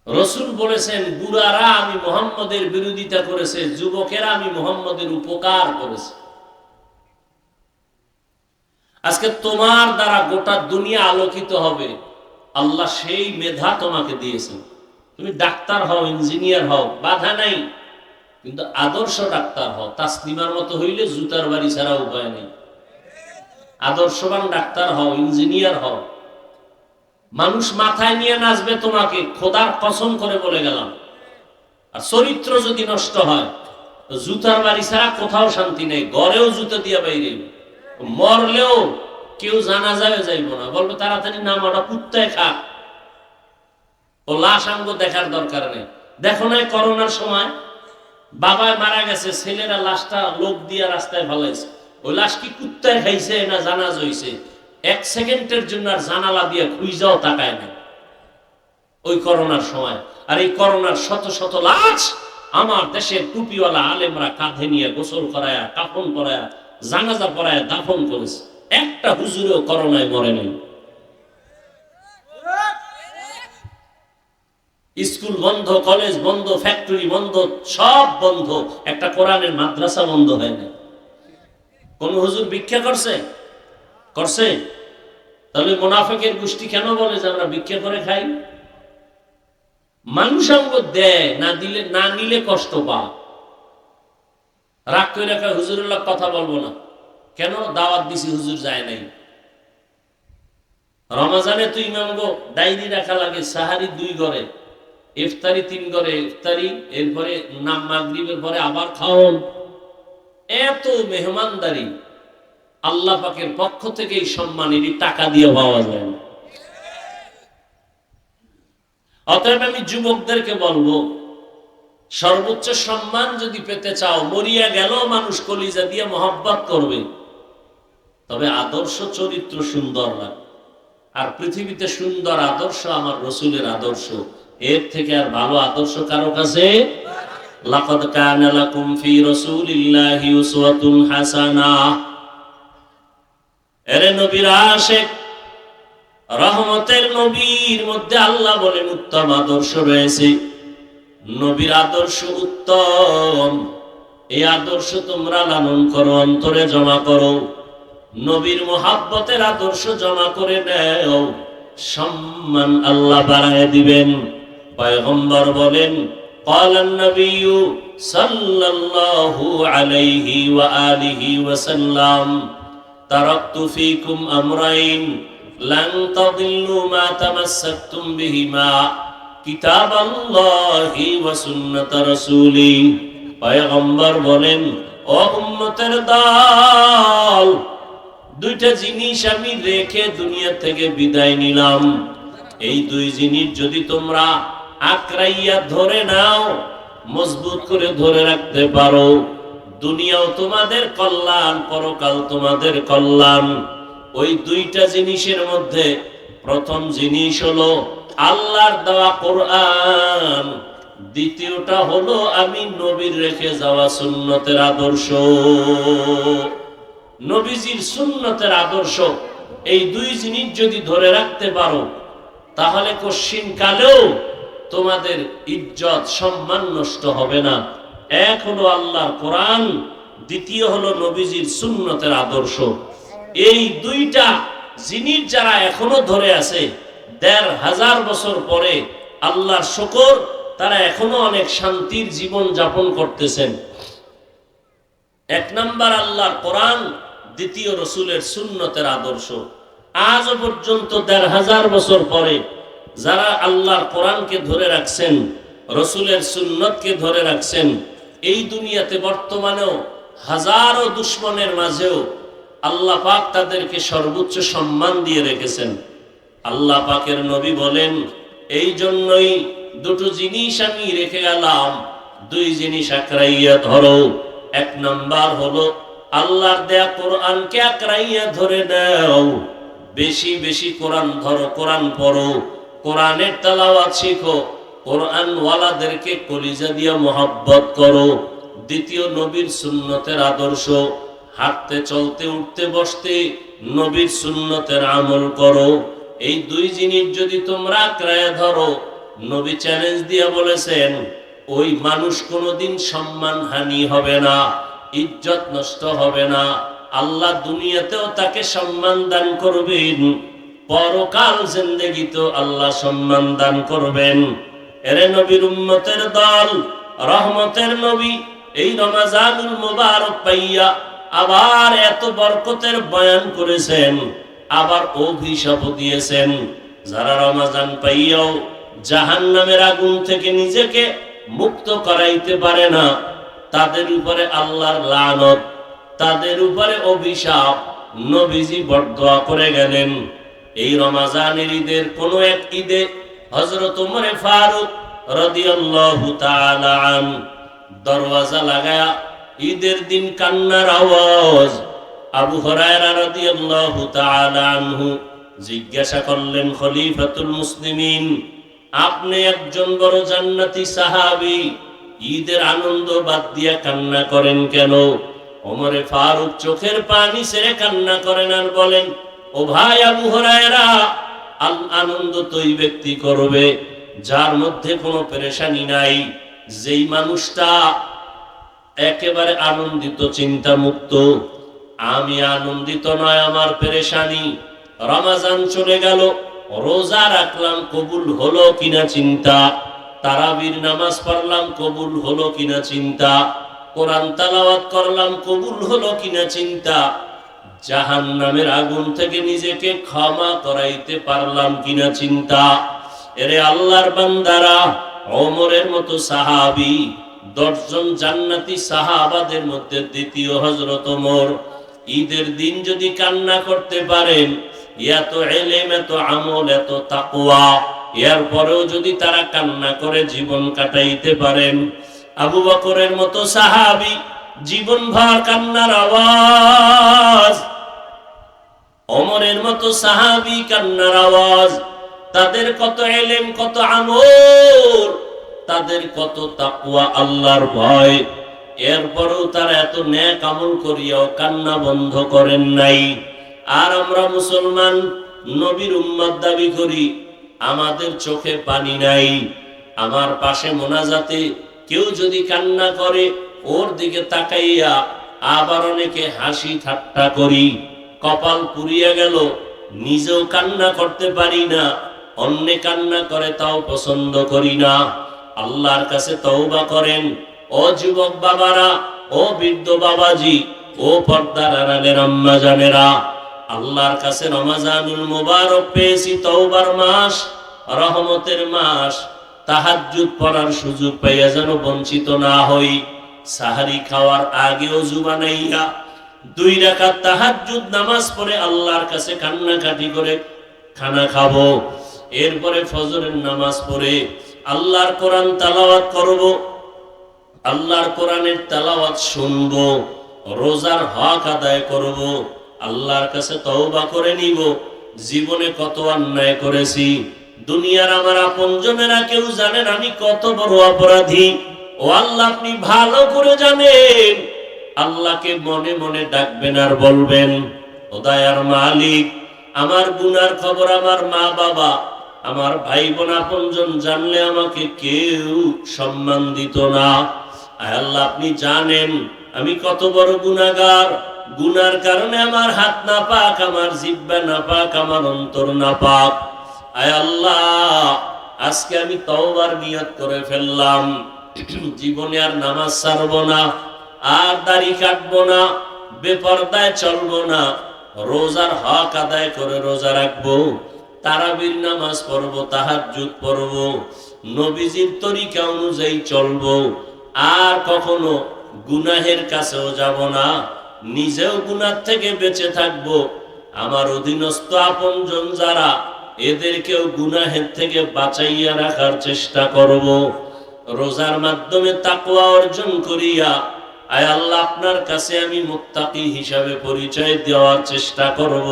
রাসূল বলেছেন, বুড়ারা আমি মুহাম্মদের বিরোধিতা করেছে, যুবকেরা আমি মুহাম্মদের উপকার করেছে। আজকে তোমার দ্বারা গোটা দুনিয়া আলোকিত হবে, আল্লাহ সেই মেধা তোমাকে দিয়েছেন। তুমি ডাক্তার হও, ইঞ্জিনিয়ার হও, বাধা নাই, কিন্তু আদর্শ ডাক্তার হও। তাসলিমার মতো হইলে জুতার বাড়ি ছাড়া উপায় নেই। আদর্শবান ডাক্তার হও, ইঞ্জিনিয়ার হও। মানুষ মাথায় নিয়ে নাচবে তোমাকে, খোদার কসম করে বলে গেলাম। আর চরিত্র যদি নষ্ট হয়, জুতার বাড়ি ছাড়া কোথাও শান্তি নেই, ঘরেও জুতো দিয়ে বাইরে, মরলেও কেউ জানা যাবে যাইব না, বলবে তাড়াতাড়ি নাম, ওটা কুত্তায় খা, ও লাশ আঙ্গ দেখার দরকার নেই। দেখো না করোনার সময় বাবায় মারা গেছে, ছেলেরা লাশটা লোক দিয়ে রাস্তায় ফেলাইছে, ওই লাশ কি কুত্তায় খাইছে না জানাজ হইছে, 1 সেকেন্ডের জন্য আর জানালা দিয়ে খুঁজাও তাকায় না ওই করোনার সময়। আর এই করোনার শত শত লাশ আমার দেশের টুপিওয়ালা আলেমরা কাঁধে নিয়ে গোসল করায়া, কাফন করায়া, জানাজা পড়ায়া দাফন করেছে, একটা হুজুরেও করোনায় মরে নেই। স্কুল বন্ধ, কলেজ বন্ধ, ফ্যাক্টরি বন্ধ, সব বন্ধ, একটা কোরআনের মাদ্রাসা বন্ধ হয় না। কোন হুজুর ভিক্ষা করছে? করছে? তাহলে মুনাফিকের গোষ্ঠী কেন বলে যে আমরা ভিক্ষা করে খাই? মানুষ অঙ্গ দেয়, না দিলে, না নিলে কষ্ট পা। রাগ করে রাখা হুজুরের কথা বলবো না, কেন? দাওয়াত দিছি, হুজুর যায় নাই। রমাজানে তুই ইমামগো ডাইরি রাখা লাগে, সাহারি 2 ঘরে, ইফতারি 3 ঘরে, ইফতারি, এরপরে নাম মাগরিবের পরে আবার খাওন। এত মেহমানদারি আল্লাহ পাকের পক্ষ থেকে এই সম্মান এটি টাকা দিয়ে পাওয়া যায় না। অতএব আমি যুবকদেরকে বলবো, সর্বোচ্চ সম্মান যদি পেতে চাও, মরিয়া গেল মানুষ কলিজা দিয়ে মহব্বত করবে, তবে আদর্শ চরিত্র সুন্দর লাগে। আর পৃথিবীতে সুন্দর আদর্শ আমার রসুলের আদর্শ, এর থেকে আর ভালো আদর্শ কারো কাছে। লাকাদ কানা লাকুম ফি রাসূলিল্লাহি উসওয়াতুন হাসানাহ। এরে নবীর আশিক, রহমতের নবীর মধ্যে আল্লাহ বলেন উত্তম আদর্শ রয়েছে। নবীর আদর্শ উত্তম, এই আদর্শ তোমরা লালন করো, অন্তরে জমা করো। নবীর মুহাব্বতের আদর্শ জমা করে নাও, সম্মান আল্লাহ বাড়ায় দিবেন। পয়গম্বর বলেন, ক্বালান নবিয়্যু সাল্লাল্লাহু আলাইহি ওয়া আলিহি ওয়া সাল্লাম, তারাকতু ফীকুম আমরাইন লান তাদিল্লু মা তামাসসাকতুম বিহিমা, কিতাবাল্লাহি ওয়া সুন্নাত রাসূলি। পয়গম্বর বলেন, ও উম্মতের দল, 2টা জিনিস আমি রেখে দুনিয়া থেকে বিদায় নিলাম। এই 2 জিনিস যদি তোমরা আঁকড়াইয়া ধরে নাও, মজবুত করে ধরে রাখতে পারো, দুনিয়াও তোমাদের কল্যাণ, পরকাল তোমাদের কল্যাণ। ওই 2টা জিনিসের মধ্যে প্রথম জিনিস হলো আল্লাহর দেওয়া কোরআন, দ্বিতীয়টা হলো আমি নবীর রেখে যাওয়া সুন্নতের আদর্শ। নবীজির সুন্নতের আদর্শ, এই 2 জিনিস যদি ধরে রাখতে পারো, তাহলে কশিন কালেও তোমাদের ইজ্জত সম্মান নষ্ট হবে না। এক হলো আল্লাহর কোরআন, দ্বিতীয় হলো নবীজির সুন্নতের আদর্শ। এই 2টা জিনিস যারা এখনো ধরে আছে, 1500 বছর পরে আল্লাহর শুকর, তারা এখনো অনেক শান্তির জীবন যাপন করতেছেন। 1 নাম্বার আল্লাহর কোরআন, দ্বিতীয় রসুলের সুন্নতের আদর্শ। আজও পর্যন্ত 1500 বছর পরে যারা আল্লাহর কোরআনকে ধরে রাখছেন, রসুলের সুন্নতকে ধরে রাখছেন, এই দুনিয়াতে বর্তমানেও হাজারো দুশ্মনের মাঝেও আল্লাহ পাক তাদেরকে সর্বোচ্চ সম্মান দিয়ে রেখেছেন। আল্লাহ পাকের নবী বলেন, এই জন্যই 2টো জিনিস আমি রেখে গেলাম, 2 জিনিস আঁকড়াইয়া ধরো। 1 নাম্বার হলো আল্লাহর দেয়া কোরআনকে আঁকড়াইয়া ধরে নাও, বেশি বেশি কোরআন ধরো, কোরআন পড়ো, কোরআনের তেলাওয়াত শিখো, কোরআন ওয়ালাদেরকে কলিজা দিয়ে মহব্বত করো। দ্বিতীয়, নবীর সুন্নতের আদর্শ, হাঁটতে চলতে উঠতে বসতে নবীর সুন্নতের আমল করো। এই 2 জিনিস যদি তোমরা আঁকড়াইয়া ধরো, নবী চ্যালেঞ্জ দিয়ে বলেছেন, ওই মানুষ কোনোদিন সম্মান হানি হবে না, ইজ্জত নষ্ট হবে না, আল্লাহ দুনিয়াতেও তাকে সম্মান দান করবেন, পরকাল জিন্দেগিতেও আল্লাহ সম্মান দান করবেন। এরে নবীর উম্মতের দল, রহমতের নবী এই রমজানুল মুবারক পাইয়া আবার এত বরকতের বয়ান করেছেন, আবার অভিশাপ দিয়েছেন, যারা রমজান পাইয়াও জাহান্নামের আগুন থেকে নিজেকে মুক্ত করাইতে পারে না, তাদের উপরে আল্লাহর লানত, তাদের উপরে অভিশাপ। নবীজি বরদোয়া করে গেলেন। এই রমজানের ঈদের কোন এক ঈদে হযরত ওমর ফারুক রাদিয়াল্লাহু তাআলা আন দরওয়াজা লাগায়া ঈদের দিন কান্নার আওয়াজ। আবু হুরায়রা রাদিয়াল্লাহু তাআলা আনহু জিজ্ঞাসা করলেন, খলিফাতুল মুসলিমিন, আপনি একজন বড় জান্নাতি সাহাবী, ঈদের আনন্দ বাদ দিয়া কান্না করেন কেন? ওমরে ফারুক চোখের পানি ছেড়ে কান্না করেন আর বলেন, ও ভাই আবু হুরায়রা, আনন্দ তো ওই ব্যক্তি করবে যার মধ্যে কোনো পেরেশানি নাই, যেই মানুষটা একেবারে আনন্দিত, চিন্তা মুক্ত। আমি আনন্দিত নয়, আমার পেরেশানি। রমজান চলে গেল, রোজা রাখলাম, কবুল হলো কিনা চিন্তা। তারাবির নামাজ পড়লাম, কবুল হলো কিনা চিন্তা। কোরআন তেলাওয়াত করলাম, কবুল হলো কিনা চিন্তা। জাহান্নামের আগুন থেকে নিজেকে ক্ষমা করাইতে পারলাম কিনা চিন্তা। এরে আল্লাহর বান্দারা, ওমরের মতো সাহাবী, 10 জন জান্নাতি সাহাবাদের মধ্যে দ্বিতীয় হযরত ওমর, ঈদের দিন যদি কান্না করতে পারেন, এত ইলম, এত আমল, এত তাকওয়া, এরপরেও যদি তারা কান্না করে জীবন কাটাইতে পারেন, আবু বকরের মতো সাহাবী জীবনভর কান্নার আওয়াজ, ওমরের মতো সাহাবী কান্নার আওয়াজ। তাদের কত ইলম, কত আমল, তাদের কত তাকওয়া, আল্লাহর ভয়, এরপরেও তারা এত নেক আমল করিয়াও কান্না বন্ধ করেন নাই। আর আমরা মুসলমান, নবীর উম্মত দাবি করি, আমাদের চোখে পানি নাই। আমার পাশে মোনাজাতে কেউ যদি কান্না করে, ওর দিকে তাকাইয়া আবার অনেকে হাসি ঠাট্টা করি, কপাল পুড়িয়া গেল, নিজেও কান্না করতে পারি না, অন্যে কান্না করে তাও পছন্দ করি না। আল্লাহর কাছে তওবা করেন ও যুবক বাবারা, ও বৃদ্ধ বাবাজি, ও পর্দার আড়ালের আম্মা জানেরা। আল্লাহর কাছে রমজানুল মুবারক পেয়েছি, তওবার মাস, রহমতের মাস। তাহাজ্জুদ পড়ার সুযোগ পাইয়া যেন বঞ্চিত না হই। সাহারি খাওয়ার আগে ওযু বানাইয়া 2 রাকাত তাহাজ্জুদ নামাজ পড়ে আল্লাহর কাছে কান্নাকাটি করে খানা খাবো। এরপরে ফজরের নামাজ পড়ে আল্লাহর কোরআন তেলাওয়াত করব, আল্লাহর কোরআনের তেলাওয়াত শুনবো, রোজার হক আদায় করব, আল্লাহর কাছে তওবা করে নিব। জীবনে কত অন্যায় করেছি, দুনিয়ার আমার আপনজনেরা কেউ জানেন আমি কত বড় অপরাধী। ও আল্লাহ, আপনি ভালো করে জানেন। আল্লাহকে মনে মনে ডাকবেন আর বলবেন, ও দয়ার মালিক, আমার গুনার খবর আমার মা বাবা, আমার ভাই বোন আপনজন জানলে আমাকে কেউ সম্মান দিত না। আয় আল্লাহ, আপনি জানেন আমি কত বড় গুনাহগার। গুনার কারণে আমার হাত নাপাক, আমার জিহ্বা নাপাক, আমার অন্তর নাপাক। আয় আল্লাহ, আজকে আমি তওবার নিয়ত করে ফেললাম, জীবনে আর নামাজ ছাড়বো না, আর দাড়ি কাটবো না, বেপরদায় চলবো না, রোজার হক আদায় করে রোজা রাখবো, তারাবির নামাজ পড়বো, তাহাজ্জুদ পড়বো, নবীজির তরিকা অনুযায়ী চলবো, আর কখনো গুনাহের কাছেও যাব না, নিজেও গুনাহ থেকে বেঁচে থাকবো। আমার অধীনস্থ আপনজন যারা, এদেরকেও গুনাহের থেকে বাঁচাইয়া রাখার চেষ্টা করব। রোজার মাধ্যমে তাকওয়া অর্জন করিয়া আয় আল্লাহ, আপনার কাছে আমি মুত্তাকি হিসাবে পরিচয় দেওয়ার চেষ্টা করব।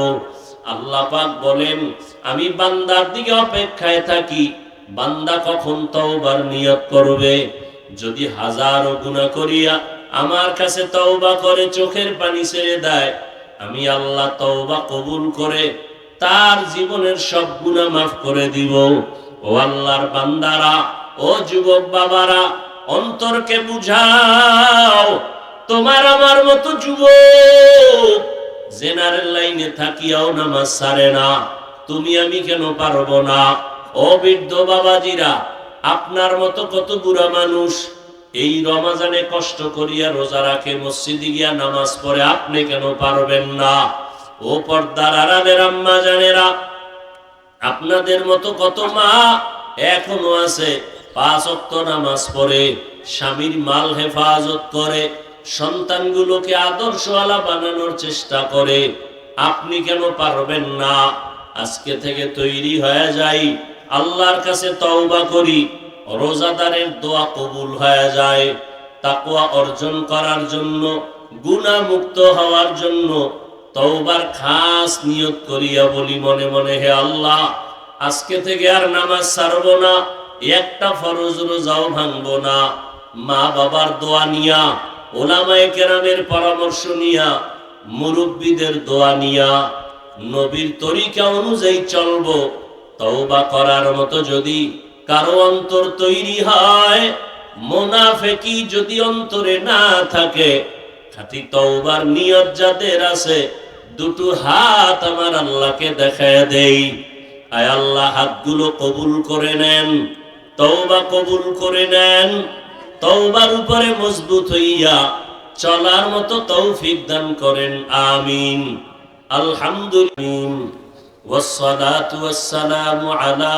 আল্লাহ পাক বলেন, আমি বান্দার দিকে অপেক্ষায় থাকি, বান্দা কখন তওবার নিয়ত করবে। যদি হাজারো গুনাহ করিয়া আমার কাছে তওবা করে চোখের পানি ছেড়ে দেয়, আমি আল্লাহ তওবা কবুল করে তার জীবনের সব গুনাহ মাফ করে দিব। ও আল্লাহর বান্দারা, ও যুবক বাবারা, অন্তরকে বুঝাও। তোমার আমার মতো যুবক জেনারেল লাইনে থাকিয়াও নামাজ ছাড়ে না, তুমি আমি কেন পারবো না? ও বৃদ্ধ বাবাজিরা, আপনার মতো কত বুড়া মানুষ এই রমজানে কষ্ট করিয়া রোজা রাখে, মসজিদে গিয়া নামাজ পড়ে, আপনি কেন পারবেন না? ও পর্দার আড়ালের আম্মা জানেরা, আপনাদের মতো কত মা এখনো আছে 5 ওয়াক্ত নামাজ পড়ে, স্বামীর মাল হেফাজত করে, সন্তানগুলোকে আদর্শওয়ালা বানানোর চেষ্টা করে। আপনি কেন পারবেন না? আজকে থেকে তৈরি হয়ে যাই, আল্লাহর কাছে তওবা করি, রোজাদারের দোয়া কবুল হয়ে যায়। তাকওয়া অর্জন করার জন্য, গুনাহ মুক্ত হওয়ার জন্য তওবার খাস নিয়ত করিয়া বলি মনে মনে, হে আল্লাহ, আজকে থেকে আর নামাজ ছাড়বো না, একটা ফরজ রোজাও ভাঙবো না। মা বাবার দোয়া নিয়া, ওলামায়ে কেরামের পরামর্শ নিয়া, মুরব্বীদের দোয়া নিয়া নবীর তরিকা অনুযায়ী চলবো। তওবা করার মতো যদি কারো অন্তর তৈরি হয়, মুনাফিকি যদি অন্তরে না থাকে, খাঁটি তওবার নিয়ত যাদের আছে, দুটো হাত আমার আল্লাহকে দেখায় দেই। আয় আল্লাহ, হাতগুলো কবুল করে নেন, তওবা কবুল করে নেন, তওবার উপরে মজবুত হইয়া চলার মতো তৌফিক দান করেন, আমিন। আলহামদুলিল্লাহ, والصلاة والسلام على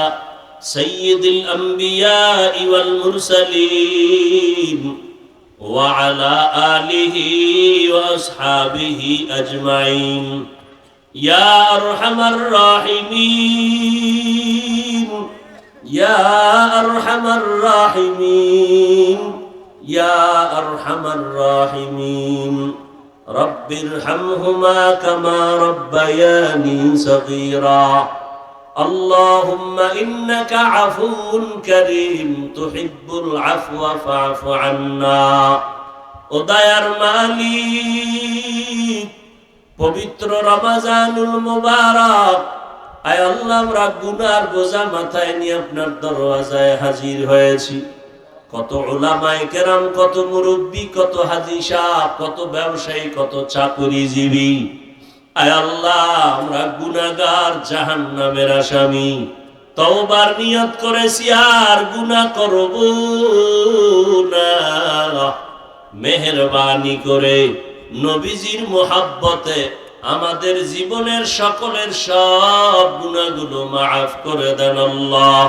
سيد الأنبياء والمرسلين وعلى آله وأصحابه أجمعين يا أرحم الراحمين يا أرحم الراحمين يا أرحم الراحمين رب ارحمهما كما ربياني صغيرا اللهم إنك عفو كريم تحب العفو فاعف عنا ও দয়ার মালিক, পবিত্র রমজানুল মুবারক, আয় আল্লাহ, আমরা গুনার বোঝা মাথায় নিয়ে আপনার দরওয়াজায় হাজির হয়েছি। কত উলামায়ে কেরাম, কত মুরব্বী, কত হাজী সাহেব, কত ব্যবসায়ী, কত চাকরিজীবী, আয় আল্লাহ, আমরা গুনাহগার, জাহান্নামের আসামি। তওবার নিয়ত করেছি আর গুনাহ করব না। মেহেরবানি করে নবীজির মুহাব্বতে আমাদের জীবনের সকলের সব গুনাহগুলো মাফ করে দেন আল্লাহ।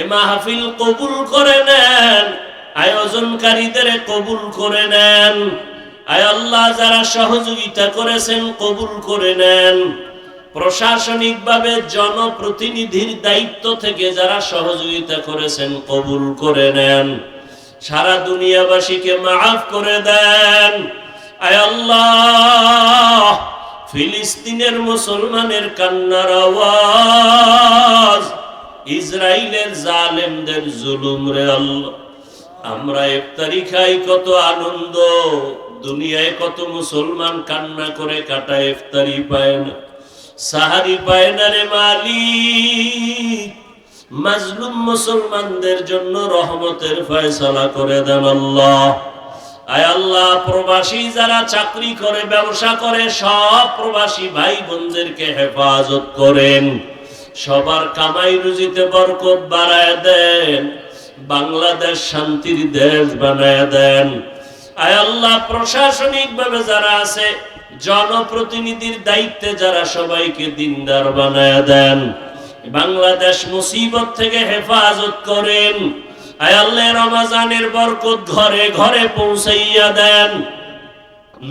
এ মাহফিল কবুল করে নেন, আয়োজনকারীদের কবুল করে নেন। আয় আল্লাহ, যারা সহযোগিতা করেছেন কবুল করে নেন। প্রশাসনিকভাবে জনপ্রতিনিধির দায়িত্ব থেকে যারা সহযোগিতা করেছেন কবুল করে নেন। সারা দুনিয়াবাসীকে মাফ করে দেন। আয় আল্লাহ, ফিলিস্তিনের মুসলমানের কান্নার আওয়াজ, ইসরায়েলের জালেমদের জুলুম রে আল্লাহ, আমরা ইফতারি খাই কত আনন্দ, দুনিয়ায় কত মুসলমান কান্না করে কাটায়, ইফতারি পায় না, সাহারি পায় না রে মালিক। মাজলুম মুসলমানদের জন্য রহমতের ফয়সালা করে দেন আল্লাহ। আয় আল্লাহ, প্রবাসী যারা চাকরি করে, ব্যবসা করে, সব প্রবাসী ভাই বোনদেরকে হেফাজত করেন, সবার কামাই রুজিতে বরকত বাড়ায় দেন, বাংলাদেশ শান্তির দেশ বানায় দেন। আয় আল্লাহ, প্রশাসনিক ভাবে যারা আছে, জনপ্রতিনিধির দায়িত্বে যারা, সবাইকে দিনদার বানায় দেন। বাংলাদেশ মুসিবত থেকে হেফাজত করেন। আয় আল্লাহ, রমজানের বরকত ঘরে ঘরে পৌঁছাইয়া দেন।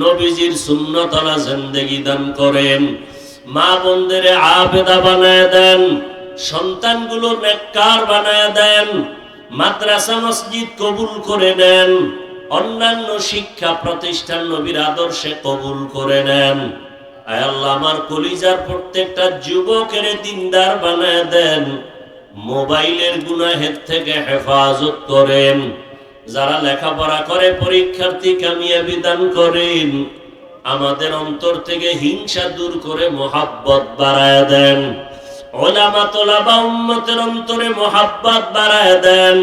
নবীজির সুন্নতওয়ালা জিন্দেগি দান করেন। মা বোনদের আবেদা বানায় দেন, সন্তানগুলো নেককার বানায় দেন। মাদ্রাসা মসজিদ কবুল করে নেন, অন্যান্য শিক্ষা প্রতিষ্ঠান নবীর আদর্শে কবুল করে নেন। আয় আল্লাহ, আমার কলিজার প্রত্যেকটা যুবকের দিনদার বানায় দেন। মোবাইলের গুনাহের থেকে হেফাজত করেন। যারা লেখাপড়া করে পরীক্ষার্থী কামিয়াবি দান করেন। আমাদের অন্তর থেকে হিংসা দূর করে মোহাব্বত বাড়ায় দেন। উলামা তোলাবা উম্মতের অন্তরে মোহাব্বত বাড়ায় দেন।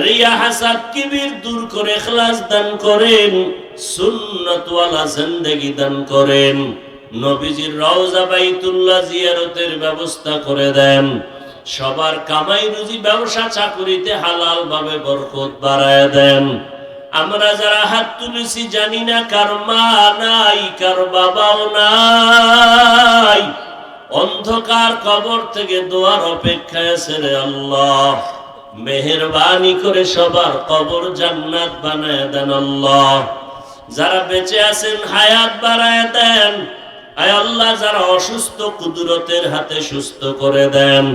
রিয়া হাসাদ কিবির দূর করে ইখলাস দান করেন। সুন্নাতওয়ালা জিন্দেগি দান করেন। নবীজির রওজা বাইতুল্লাহ জিয়ারতের ব্যবস্থা করে দেন। সবার কামাই রুজি, ব্যবসা চাকুরিতে হালাল ভাবে বরকত বাড়ায় দেন। আমরা যারা হাত তুলেছি, জানি না কার মা নাই, কার বাবাও নাই, অন্ধ অন্ধকার কবর থেকে দোয়ার অপেক্ষায় আছে রে আল্লাহ, মেহেরবানি করে সবার কবর জান্নাত বানায় দেন আল্লাহ। যারা বেঁচে আছেন হায়াত বাড়ায় দেন। আয় আল্লাহ, যারা অসুস্থ কুদরতের হাতে সুস্থ করে দেন।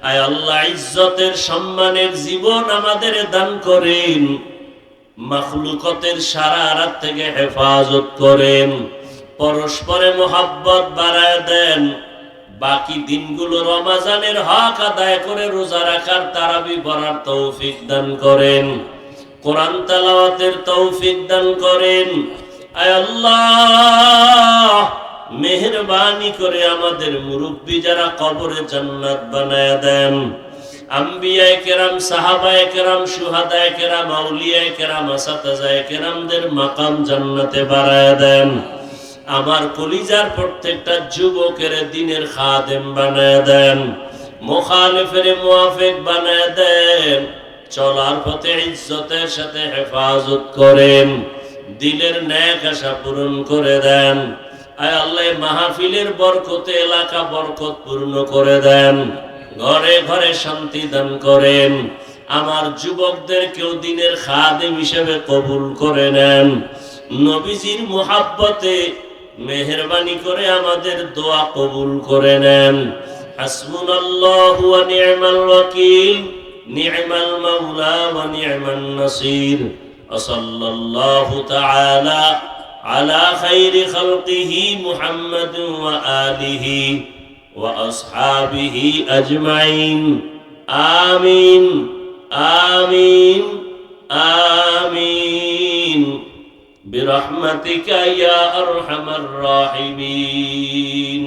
আয় আল্লাহ, ইজ্জতের সম্মানের জীবন আমাদের দান করেন। মাখলুকতের শারারাত থেকে হেফাজত করেন। পরস্পরে মোহাব্বত বাড়ায় দেন। বাকি দিনগুলো রমজানের হক আদায় করে রোজা রাখার, তারাবি পড়ার তৌফিক দান করেন। কোরআন তেলাওয়াতের তৌফিক দান করেন। আয় আল্লাহ, মেহেরবানি করে আমাদের মুরব্বী যারা কবরে জান্নাত বানায় দেন। আম্বিয়ায়ে কেরাম, সাহাবায়ে কেরাম, শুহাদায়ে কেরাম, আউলিয়ায়ে কেরাম, আসাতাজায়ে কেরামদের মাকাম জান্নাতে বাড়ায় দেন। আমার কলিজার প্রত্যেকটা যুবকের দিনের খাদেম বানায় দেন। মুখালিফের মুওয়াফিক বানায় দেন। চলার পথে ইজ্জতের সাথে হেফাজত করেন। দিলের ন্যাক আশা পূরণ করে দেন। আয় আল্লাহ, মাহফিলের বরকতে এলাকা বরকত পূর্ণ করে দেন। ঘরে ঘরে শান্তি দান করেন। আমার যুবকদেরকেও দিনের খাদেম হিসেবে কবুল করে নেন। নবীজির মুহাব্বতে মেহেরবানি করে আমাদের দোয়া কবুল করে নেন। হাসবুনাল্লাহু ওয়া নি'মাল ওয়াকিল, নি'মাল মাওলা ওয়া নি'মান নাসির। ওয়া সাল্লাল্লাহু তাআলা আলা খাইরি খালকিহি মুহাম্মাদিন ওয়া আলিহি ওয়া আসহাবিহি আজমাইন। আমিন আমিন আমিন برحمتك يا أرحم الراحمين।